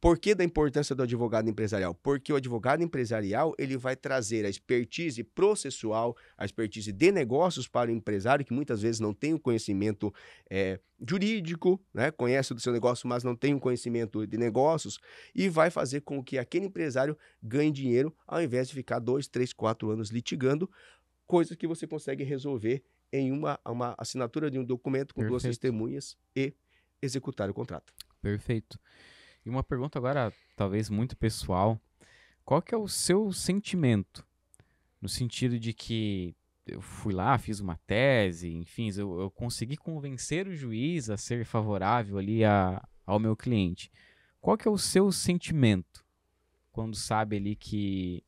por que da importância do advogado empresarial? Porque o advogado empresarial ele vai trazer a expertise processual, a expertise de negócios para o empresário, que muitas vezes não tem o conhecimento jurídico, né? Conhece do seu negócio, mas não tem um conhecimento de negócios, e vai fazer com que aquele empresário ganhe dinheiro, ao invés de ficar 2, 3, 4 anos litigando, coisas que você consegue resolver em uma assinatura de um documento com 2 Perfeito. testemunhas e executar o contrato. Perfeito. E uma pergunta agora, talvez muito pessoal. Qual que é o seu sentimento? No sentido de que eu fui lá, fiz uma tese, enfim, eu consegui convencer o juiz a ser favorável ali ao meu cliente. Qual que é o seu sentimento quando sabe ali que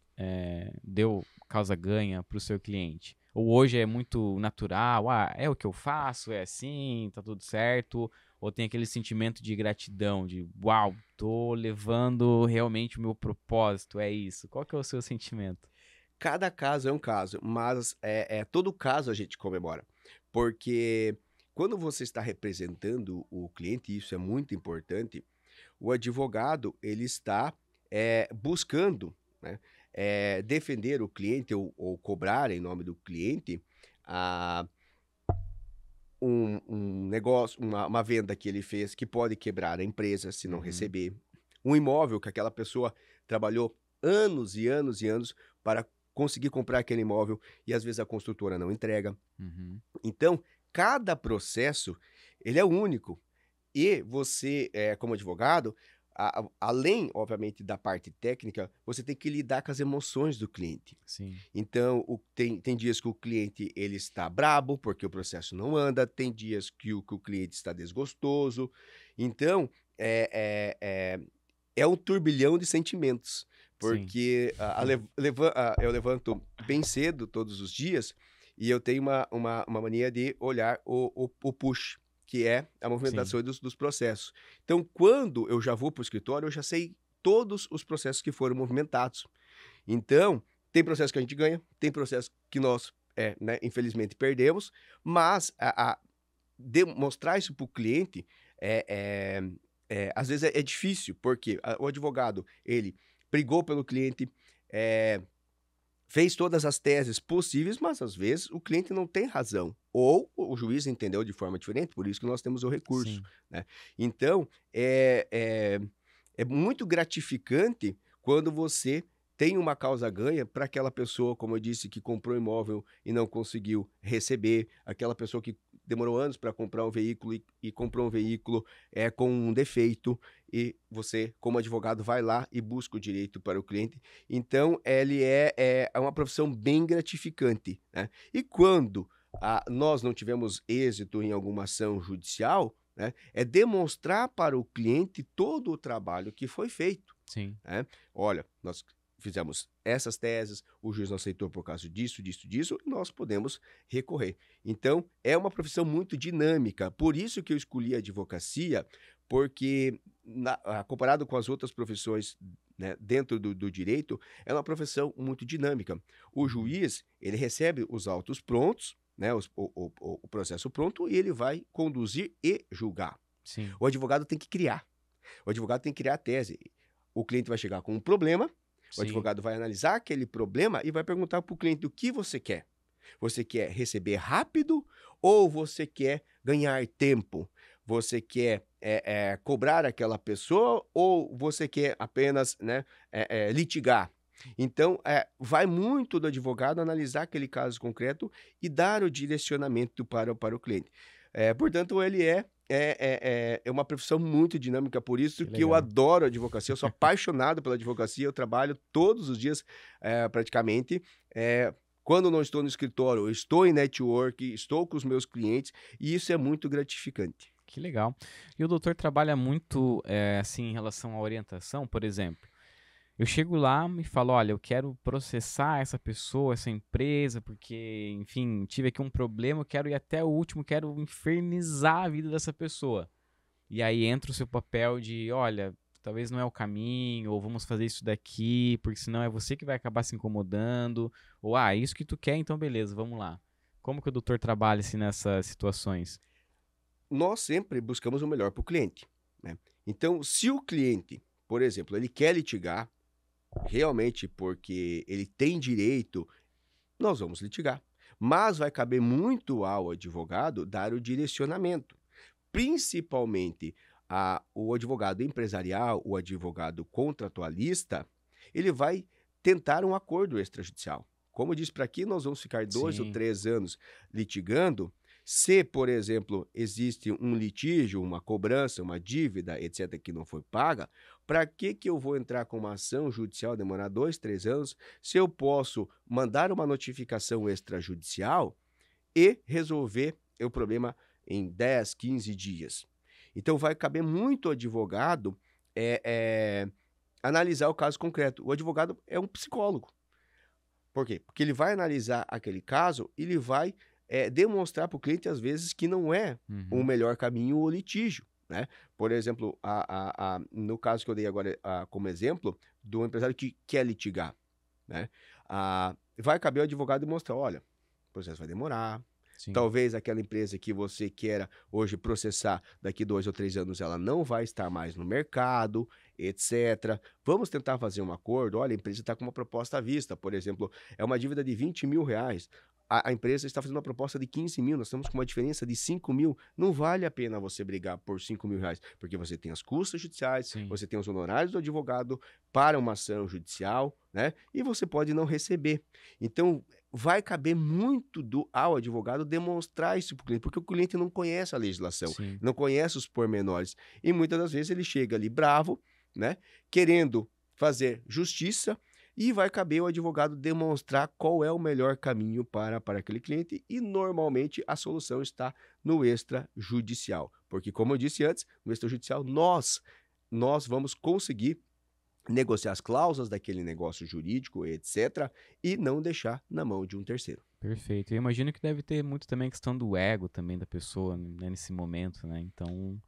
deu causa ganha para o seu cliente? Ou hoje é muito natural, é o que eu faço, é assim, tá tudo certo? Ou tem aquele sentimento de gratidão, de uau, tô levando realmente o meu propósito, é isso. Qual que é o seu sentimento? Cada caso é um caso, mas todo caso a gente comemora. Porque quando você está representando o cliente, e isso é muito importante, o advogado ele está buscando, né, defender o cliente ou cobrar em nome do cliente a, um negócio, uma venda que ele fez que pode quebrar a empresa se não Uhum, receber. Um imóvel que aquela pessoa trabalhou anos e anos e anos para conseguir comprar aquele imóvel e às vezes a construtora não entrega. uhum. Então, cada processo ele é único. E você, como advogado, além, obviamente, da parte técnica, você tem que lidar com as emoções do cliente. Sim, Então, tem dias que o cliente ele está brabo porque o processo não anda, tem dias que o cliente está desgostoso. Então, é um turbilhão de sentimentos. Sim, porque eu levanto bem cedo todos os dias e eu tenho uma mania de olhar o push, que é a sim, movimentação dos processos. Então, quando eu já vou para o escritório, eu já sei todos os processos que foram movimentados. Então, tem processo que a gente ganha, tem processo que nós, né, infelizmente, perdemos, mas demonstrar isso para o cliente às vezes é difícil, porque o advogado, ele brigou pelo cliente, eh, fez todas as teses possíveis, mas às vezes o cliente não tem razão, ou o juiz entendeu de forma diferente, por isso que nós temos o recurso, sim, né. Então, é muito gratificante quando você tem uma causa ganha para aquela pessoa, como eu disse, que comprou imóvel e não conseguiu receber, aquela pessoa que demorou anos para comprar um veículo e comprou um veículo com um defeito, e você, como advogado, vai lá e busca o direito para o cliente. Então, ele é uma profissão bem gratificante, né. E quando nós não tivemos êxito em alguma ação judicial, né, é demonstrar para o cliente todo o trabalho que foi feito, sim. né. Olha, nós fizemos essas teses, o juiz não aceitou por causa disso, disso, disso, e nós podemos recorrer. Então, é uma profissão muito dinâmica, por isso que eu escolhi a advocacia, porque comparado com as outras profissões, né, dentro do direito, é uma profissão muito dinâmica. O Uhum. juiz, ele recebe os autos prontos, né, o processo pronto, e ele vai conduzir e julgar. Sim, O advogado tem que criar. O advogado tem que criar a tese. O cliente vai chegar com um problema, o sim, advogado vai analisar aquele problema e vai perguntar para o cliente o que você quer. Você quer receber rápido ou você quer ganhar tempo? Você quer cobrar aquela pessoa ou você quer apenas, né, litigar? Então, vai muito do advogado analisar aquele caso concreto e dar o direcionamento para o cliente. Portanto, ele é uma profissão muito dinâmica, por isso que que eu legal. adoro a advocacia, eu sou apaixonado pela advocacia, eu trabalho todos os dias, praticamente. Quando não estou no escritório, eu estou em network, estou com os meus clientes, e isso é muito gratificante. Que legal. E o doutor trabalha muito, assim, em relação à orientação, por exemplo. Eu chego lá e falo, olha, eu quero processar essa pessoa, essa empresa, porque, enfim, tive aqui um problema, eu quero ir até o último, quero infernizar a vida dessa pessoa. E aí entra o seu papel de, olha, talvez não é o caminho, ou vamos fazer isso daqui, porque senão é você que vai acabar se incomodando, ou é isso que tu quer, então beleza, vamos lá. Como que o doutor trabalha assim nessas situações? Nós sempre buscamos o melhor para o cliente, né. Então, se o cliente, por exemplo, ele quer litigar, realmente porque ele tem direito, nós vamos litigar. Mas vai caber muito ao advogado dar o direcionamento. Principalmente o advogado empresarial, o advogado contratualista, ele vai tentar um acordo extrajudicial. Como eu disse, para que nós vamos ficar 2 ou Sim, 3 anos litigando, se, por exemplo, existe um litígio, uma cobrança, uma dívida, etc., que não foi paga, para que eu vou entrar com uma ação judicial, demorar 2, 3 anos, se eu posso mandar uma notificação extrajudicial e resolver o problema em 10, 15 dias. Então vai caber muito ao advogado eh eh, analisar o caso concreto. O advogado é um psicólogo. Por quê? Porque ele vai analisar aquele caso e ele vai, demonstrar para o cliente, às vezes, que não é o uhum, melhor caminho o litígio, né. Por exemplo, no caso que eu dei agora, como exemplo, do empresário que quer litigar, né, vai caber ao advogado demonstrar: "Olha, o processo vai demorar, sim, talvez aquela empresa que você queira hoje processar, daqui 2 ou 3 anos ela não vai estar mais no mercado, etcétera. Vamos tentar fazer um acordo? Olha, a empresa está com uma proposta à vista, por exemplo, é uma dívida de R$ 20.000, a empresa está fazendo uma proposta de 15.000, nós estamos com uma diferença de 5.000, não vale a pena você brigar por R$ 5.000, porque você tem as custas judiciais, sim, você tem os honorários do advogado para uma ação judicial, né, e você pode não receber. Então, vai caber muito ao advogado demonstrar isso para o cliente, porque o cliente não conhece a legislação, sim. não conhece os pormenores. E muitas das vezes ele chega ali bravo, né, querendo fazer justiça, e vai caber ao advogado demonstrar qual é o melhor caminho para aquele cliente, e normalmente a solução está no extrajudicial. Porque, como eu disse antes, no extrajudicial nós vamos conseguir negociar as cláusulas daquele negócio jurídico, etc., e não deixar na mão de um terceiro. Perfeito. Eu imagino que deve ter muito também a questão do ego também da pessoa, né, nesse momento, né? Então,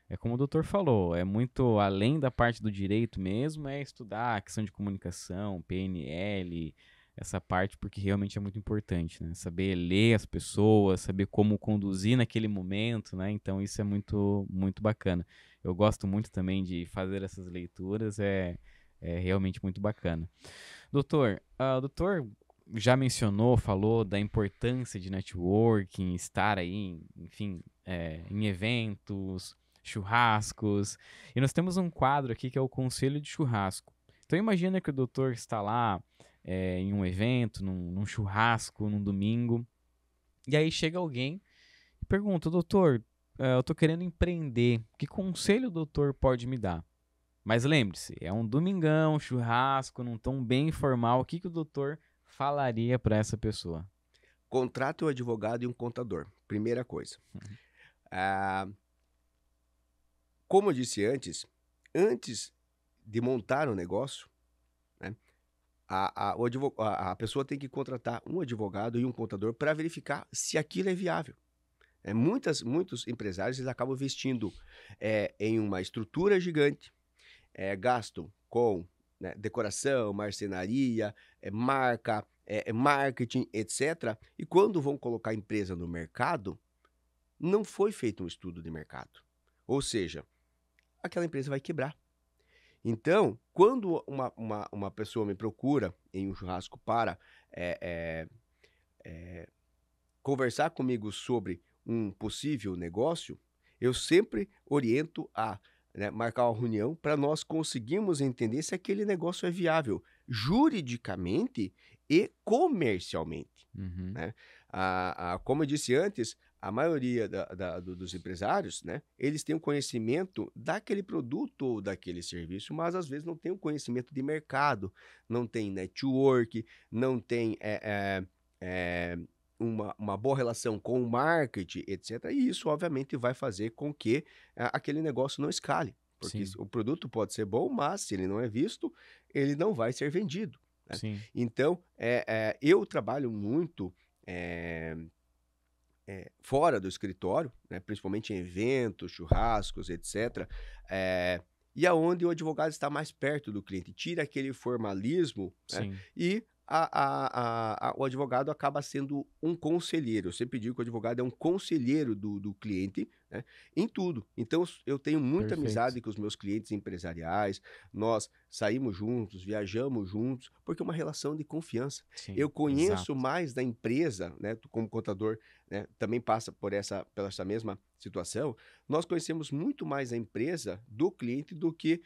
é como o doutor falou, é muito além da parte do direito mesmo, é estudar a questão de comunicação, PNL, essa parte, porque realmente é muito importante, né? Saber ler as pessoas, saber como conduzir naquele momento, né? Então, isso é muito, muito bacana. Eu gosto muito também de fazer essas leituras, é realmente muito bacana. Doutor, o doutor já mencionou, falou da importância de networking, estar aí, enfim, em eventos, churrascos. E nós temos um quadro aqui que é o Conselho de Churrasco. Então imagina que o doutor está lá em um evento, num churrasco, num domingo, e aí chega alguém e pergunta, doutor, eu estou querendo empreender, que conselho o doutor pode me dar? Mas lembre-se, é um domingão, churrasco, num tom bem informal. O que o doutor falaria para essa pessoa? Contrate um advogado e um contador, primeira coisa. Uhum. Ah, como eu disse antes de montar o negócio, né, a pessoa tem que contratar um advogado e um contador para verificar se aquilo é viável. Muitos empresários eles acabam investindo em uma estrutura gigante, gastam com, né, decoração, marcenaria, marca, marketing, etc. E quando vão colocar a empresa no mercado, não foi feito um estudo de mercado. Ou seja, aquela empresa vai quebrar. Então, quando uma pessoa me procura em um churrasco para eh conversar comigo sobre um possível negócio, eu sempre oriento a, né, marcar uma reunião para nós conseguirmos entender se aquele negócio é viável juridicamente e comercialmente, Uhum. né? Como eu disse antes, a maioria dos empresários, né, eles têm o conhecimento daquele produto ou daquele serviço, mas às vezes não tem o conhecimento de mercado, não tem network, não tem uma boa relação com o marketing, etc. E isso, obviamente, vai fazer com que aquele negócio não escale. Porque Sim, o produto pode ser bom, mas se ele não é visto, ele não vai ser vendido, né? sim. Então, eu trabalho muito eh, fora do escritório, né, principalmente em eventos, churrascos, etc. E aonde o advogado está mais perto do cliente, tira aquele formalismo, né, Sim. e o advogado acaba sendo um conselheiro. Eu sempre digo que o advogado é um conselheiro do cliente, né, em tudo. Então, eu tenho muita Perfeito. amizade com os meus clientes empresariais, nós saímos juntos, viajamos juntos, porque é uma relação de confiança. Sim, Eu conheço exato. mais da empresa, né, como contador, né, também passa pela essa mesma situação, nós conhecemos muito mais a empresa do cliente do que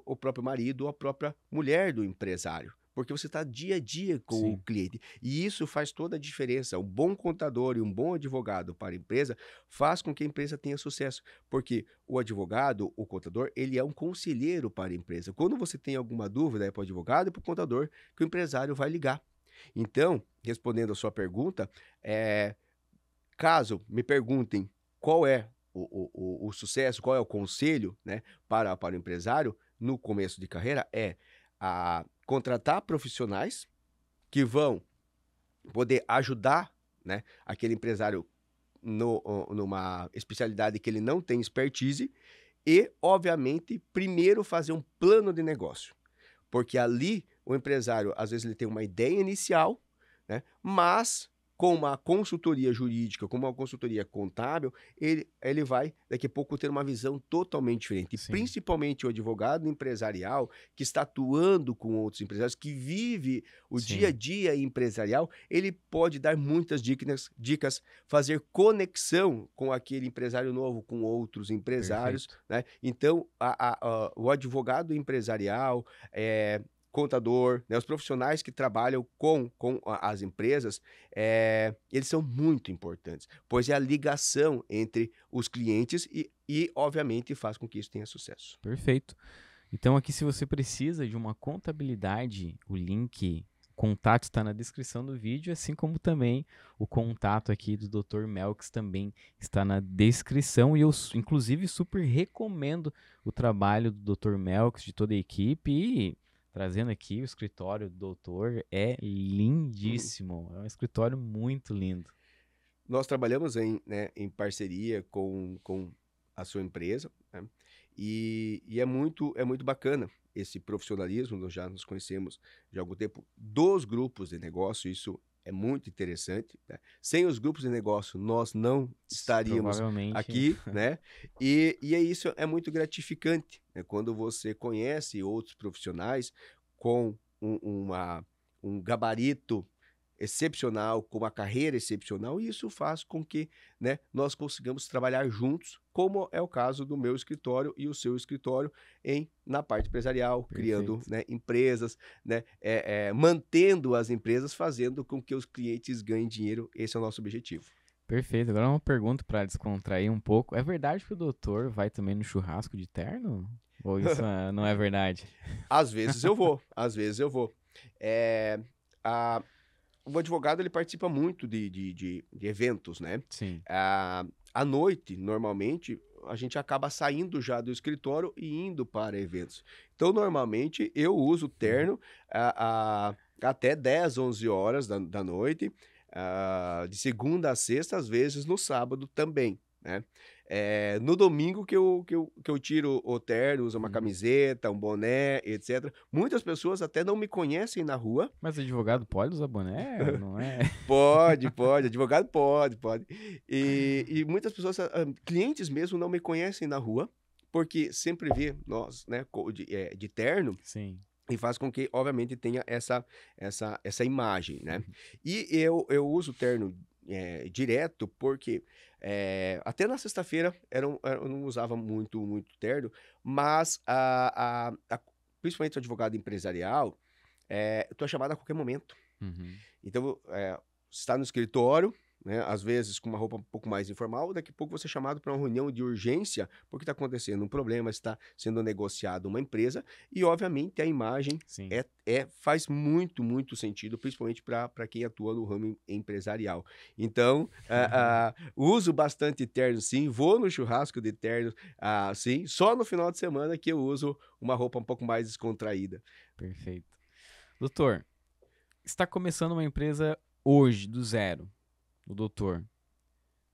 o próprio marido ou a própria mulher do empresário. Porque você está dia a dia com o Sim, cliente. E isso faz toda a diferença. Um bom contador e um bom advogado para a empresa faz com que a empresa tenha sucesso. Porque o advogado, o contador, ele é um conselheiro para a empresa. Quando você tem alguma dúvida, é para o advogado e para o contador que o empresário vai ligar. Então, respondendo a sua pergunta, é, caso me perguntem qual é o sucesso, qual é o conselho, né, para o empresário no começo de carreira, é contratar profissionais que vão poder ajudar, né, aquele empresário numa especialidade que ele não tem expertise e, obviamente, primeiro fazer um plano de negócio. Porque ali o empresário, às vezes, ele tem uma ideia inicial, né? Mas com uma consultoria jurídica, com uma consultoria contábil, ele vai daqui a pouco ter uma visão totalmente diferente. E sim, principalmente o advogado empresarial que está atuando com outros empresários, que vive o dia a sim. dia empresarial, ele pode dar muitas dicas, fazer conexão com aquele empresário novo, com outros empresários, Perfeito. né? Então, o advogado empresarial, contador, né, os profissionais que trabalham com as empresas, eles são muito importantes, pois é a ligação entre os clientes e, obviamente, faz com que isso tenha sucesso. Perfeito. Então aqui se você precisa de uma contabilidade, o link contato está na descrição do vídeo, assim como também o contato aqui do Dr. Melks também está na descrição. E eu, inclusive, super recomendo o trabalho do Dr. Melks, de toda a equipe. E trazendo aqui o escritório do doutor, é lindíssimo. É um escritório muito lindo. Nós trabalhamos em parceria com a sua empresa, né? E é muito bacana esse profissionalismo. Nós já nos conhecemos já há algum tempo dos grupos de negócio, isso é muito interessante, né? Sem os grupos de negócio, nós não estaríamos Provavelmente. aqui, né? E isso é muito gratificante, né? Quando você conhece outros profissionais com um gabarito excepcional, com uma carreira excepcional, e isso faz com que, né, nós consigamos trabalhar juntos, como é o caso do meu escritório e o seu escritório na parte empresarial, criando, Perfeito. né, empresas, né, mantendo as empresas, fazendo com que os clientes ganhem dinheiro. Esse é o nosso objetivo. Perfeito. Agora uma pergunta para descontrair um pouco. É verdade que o doutor vai também no churrasco de terno? Ou isso não é verdade? Às vezes eu vou, às vezes eu vou. É, a, o advogado, ele participa muito de eventos, né? Sim. À noite, normalmente, a gente acaba saindo já do escritório e indo para eventos. Então, normalmente, eu uso terno até 10, 11 horas da noite, de segunda a sexta, às vezes no sábado também, né? No domingo que eu tiro o terno, uso uma Uhum. camiseta, um boné, etc. Muitas pessoas até não me conhecem na rua. Mas advogado pode usar boné? Não é? Pode, advogado pode. E muitas pessoas, clientes mesmo, não me conhecem na rua, porque sempre vê nós, né, de terno, Sim. e faz com que, obviamente, tenha essa imagem, né? E eu uso terno direto porque até na sexta-feira eu não usava muito terno, mas principalmente o advogado empresarial, eu tô chamado a qualquer momento. Uhum. Então, você está no escritório, né, às vezes com uma roupa um pouco mais informal, daqui a pouco você é chamado para uma reunião de urgência, porque está acontecendo um problema, está sendo negociado uma empresa, e obviamente a imagem Sim. faz muito sentido, principalmente para quem atua no ramo empresarial. Então, uso bastante terno, sim, vou no churrasco de terno, sim, só no final de semana que eu uso uma roupa um pouco mais descontraída. Perfeito. Doutor, está começando uma empresa hoje, do zero, o doutor.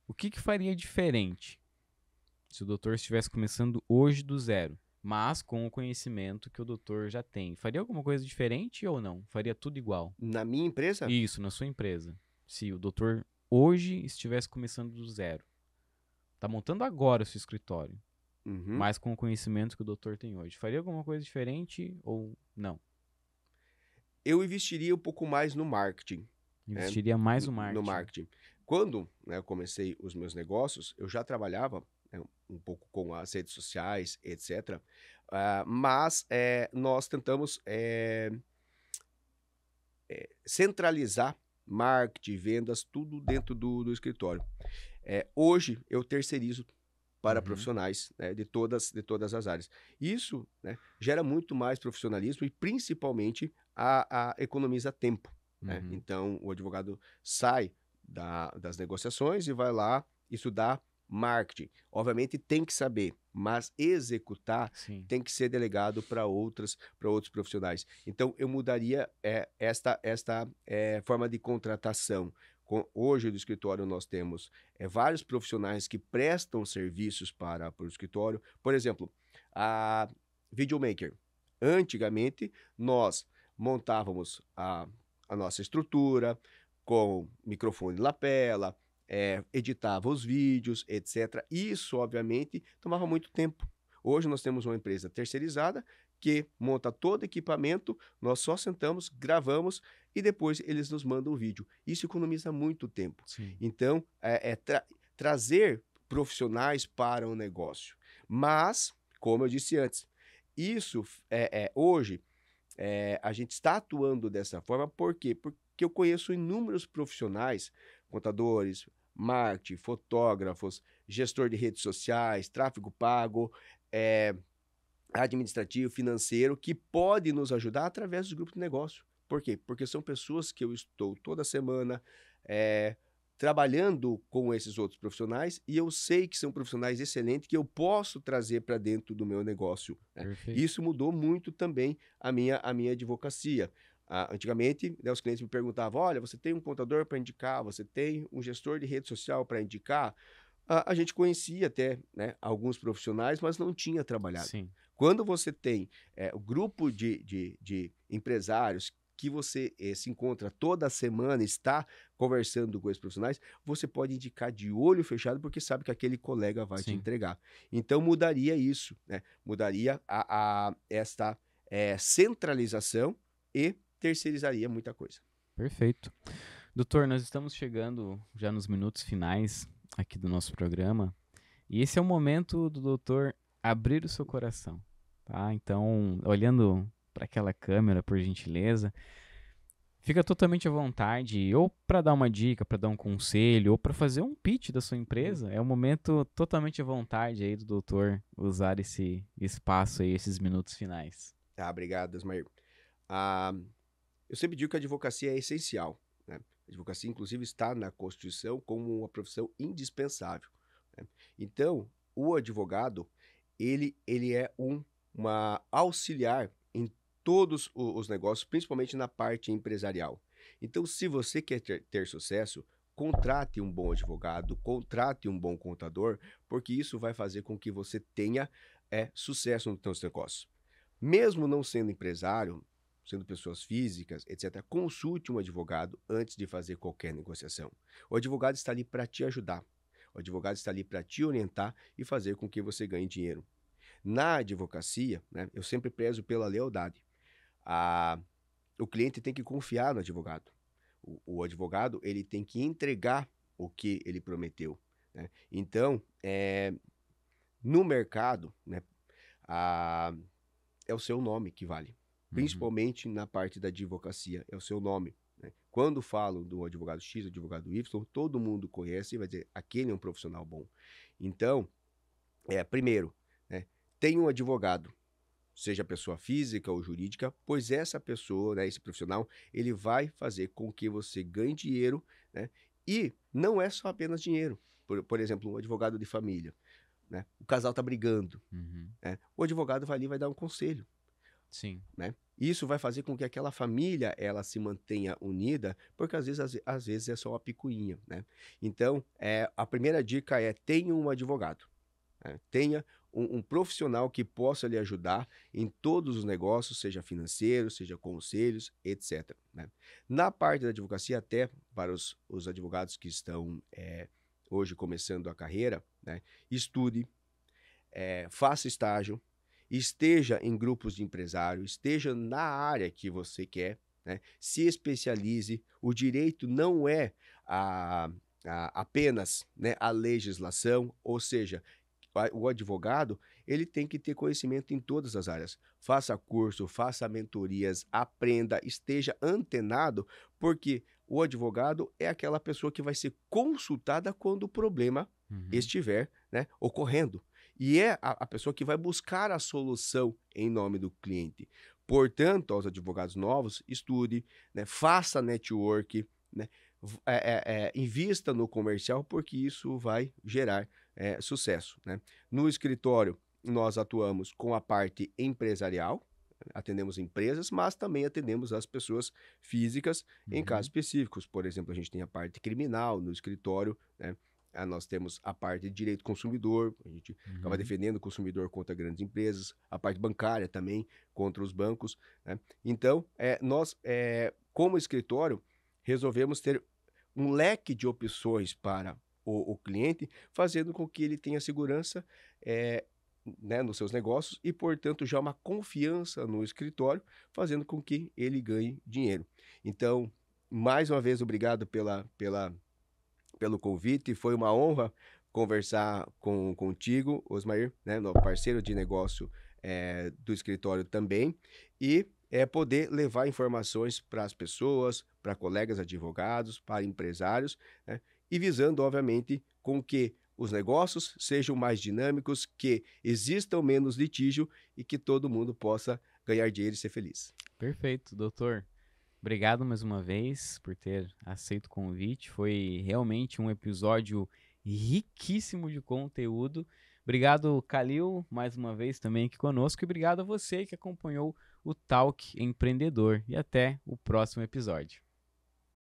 O que faria diferente se o doutor estivesse começando hoje do zero, mas com o conhecimento que o doutor já tem? Faria alguma coisa diferente ou não? Faria tudo igual? Na minha empresa, Isso, na sua empresa. Se o doutor hoje estivesse começando do zero, está montando agora o seu escritório, uhum, mas com o conhecimento que o doutor tem hoje, faria alguma coisa diferente ou não? eu investiria um pouco mais no marketing. Né, Investiria mais no no marketing. marketing. Quando, né, eu comecei os meus negócios, eu já trabalhava, né, um pouco com as redes sociais, etc. Mas nós tentamos centralizar marketing, vendas, tudo dentro do escritório. Hoje eu terceirizo para Uhum. profissionais, né, de todas as áreas. Isso, né, gera muito mais profissionalismo e principalmente economiza tempo. Né? Uhum. Então, o advogado sai das negociações e vai lá estudar marketing. Obviamente tem que saber, mas executar Sim. tem que ser delegado para outros profissionais. Então, eu mudaria esta forma de contratação. Hoje, no escritório, nós temos vários profissionais que prestam serviços para o escritório. Por exemplo, a videomaker. Antigamente, nós montávamos a nossa estrutura com microfone lapela, editava os vídeos, etc. Isso, obviamente, tomava muito tempo. Hoje nós temos uma empresa terceirizada que monta todo o equipamento, nós só sentamos, gravamos e depois eles nos mandam o vídeo. Isso economiza muito tempo. Sim. Então, trazer profissionais para o negócio. Mas, como eu disse antes, isso hoje a gente está atuando dessa forma, por quê? Porque eu conheço inúmeros profissionais, contadores, marketing, fotógrafos, gestor de redes sociais, tráfego pago, administrativo, financeiro, que pode nos ajudar através dos grupos de negócio. Por quê? Porque são pessoas que eu estou toda semana trabalhando com esses outros profissionais e eu sei que são profissionais excelentes que eu posso trazer para dentro do meu negócio, né? Perfeito. Isso mudou muito também a minha advocacia. Antigamente, né, os clientes me perguntavam, olha, você tem um contador para indicar, você tem um gestor de rede social para indicar? A gente conhecia até, né, alguns profissionais, mas não tinha trabalhado. Sim. Quando você tem o grupo de empresários que você se encontra toda semana, está conversando com esses profissionais, você pode indicar de olho fechado, porque sabe que aquele colega vai te Sim. entregar. Então mudaria isso, né? Mudaria esta centralização e terceirizaria muita coisa. Perfeito. Doutor, nós estamos chegando já nos minutos finais aqui do nosso programa. E esse é o momento do doutor abrir o seu coração, tá? Então, olhando para aquela câmera, por gentileza, fica totalmente à vontade, ou para dar uma dica, para dar um conselho, ou para fazer um pitch da sua empresa. É um momento totalmente à vontade aí do doutor usar esse espaço aí, esses minutos finais. Tá, obrigado, Asmair. Ah, eu sempre digo que a advocacia é essencial, né? A advocacia, inclusive, está na Constituição como uma profissão indispensável, né? Então, o advogado, ele é uma auxiliar em todos os negócios, principalmente na parte empresarial. Então, se você quer ter sucesso, contrate um bom advogado, contrate um bom contador, porque isso vai fazer com que você tenha sucesso nos seus negócios. Mesmo não sendo empresário, sendo pessoas físicas, etc., consulte um advogado antes de fazer qualquer negociação. O advogado está ali para te ajudar. O advogado está ali para te orientar e fazer com que você ganhe dinheiro. Na advocacia, né, eu sempre prezo pela lealdade. O cliente tem que confiar no advogado. O advogado ele tem que entregar o que ele prometeu, né? Então, no mercado, né, é o seu nome que vale. Principalmente na parte da advocacia, é o seu nome, né? Quando falo do advogado X, advogado Y, todo mundo conhece e vai dizer, aquele é um profissional bom. Então, primeiro, né, tenha um advogado, seja pessoa física ou jurídica, pois essa pessoa, né, esse profissional, ele vai fazer com que você ganhe dinheiro, né? E não é só apenas dinheiro. Por exemplo, um advogado de família, né? O casal está brigando, né? O advogado vai ali e vai dar um conselho. Sim. Né? Isso vai fazer com que aquela família ela se mantenha unida, porque às vezes é só uma picuinha, né? Então, a primeira dica é tenha um advogado, né? Tenha um profissional que possa lhe ajudar em todos os negócios, seja financeiro, seja conselhos, etc., né? Na parte da advocacia, até para os advogados que estão hoje começando a carreira, né? Estude, faça estágio, esteja em grupos de empresários, esteja na área que você quer, né? Se especialize. O direito não é apenas, né, a legislação, ou seja, o advogado ele tem que ter conhecimento em todas as áreas. Faça curso, faça mentorias, aprenda, esteja antenado, porque o advogado é aquela pessoa que vai ser consultada quando o problema estiver, né, ocorrendo. E é a pessoa que vai buscar a solução em nome do cliente. Portanto, aos advogados novos, estude, né, faça network, né, invista no comercial, porque isso vai gerar sucesso, né? No escritório, nós atuamos com a parte empresarial, atendemos empresas, mas também atendemos as pessoas físicas em casos específicos. Por exemplo, a gente tem a parte criminal no escritório, né? Nós temos a parte de direito do consumidor, a gente acaba defendendo o consumidor contra grandes empresas, a parte bancária também contra os bancos, né? Então, nós, como escritório, resolvemos ter um leque de opções para o cliente, fazendo com que ele tenha segurança né, nos seus negócios e, portanto, já uma confiança no escritório, fazendo com que ele ganhe dinheiro. Então, mais uma vez, obrigado pelo convite. Foi uma honra conversar contigo, Osmair, né, no parceiro de negócio do escritório também, e poder levar informações para as pessoas, para colegas advogados, para empresários, né, e visando, obviamente, com que os negócios sejam mais dinâmicos, que existam menos litígio e que todo mundo possa ganhar dinheiro e ser feliz. Perfeito, doutor. Obrigado mais uma vez por ter aceito o convite. Foi realmente um episódio riquíssimo de conteúdo. Obrigado, Calil, mais uma vez também aqui conosco. E obrigado a você que acompanhou o Talk Empreendedor. E até o próximo episódio.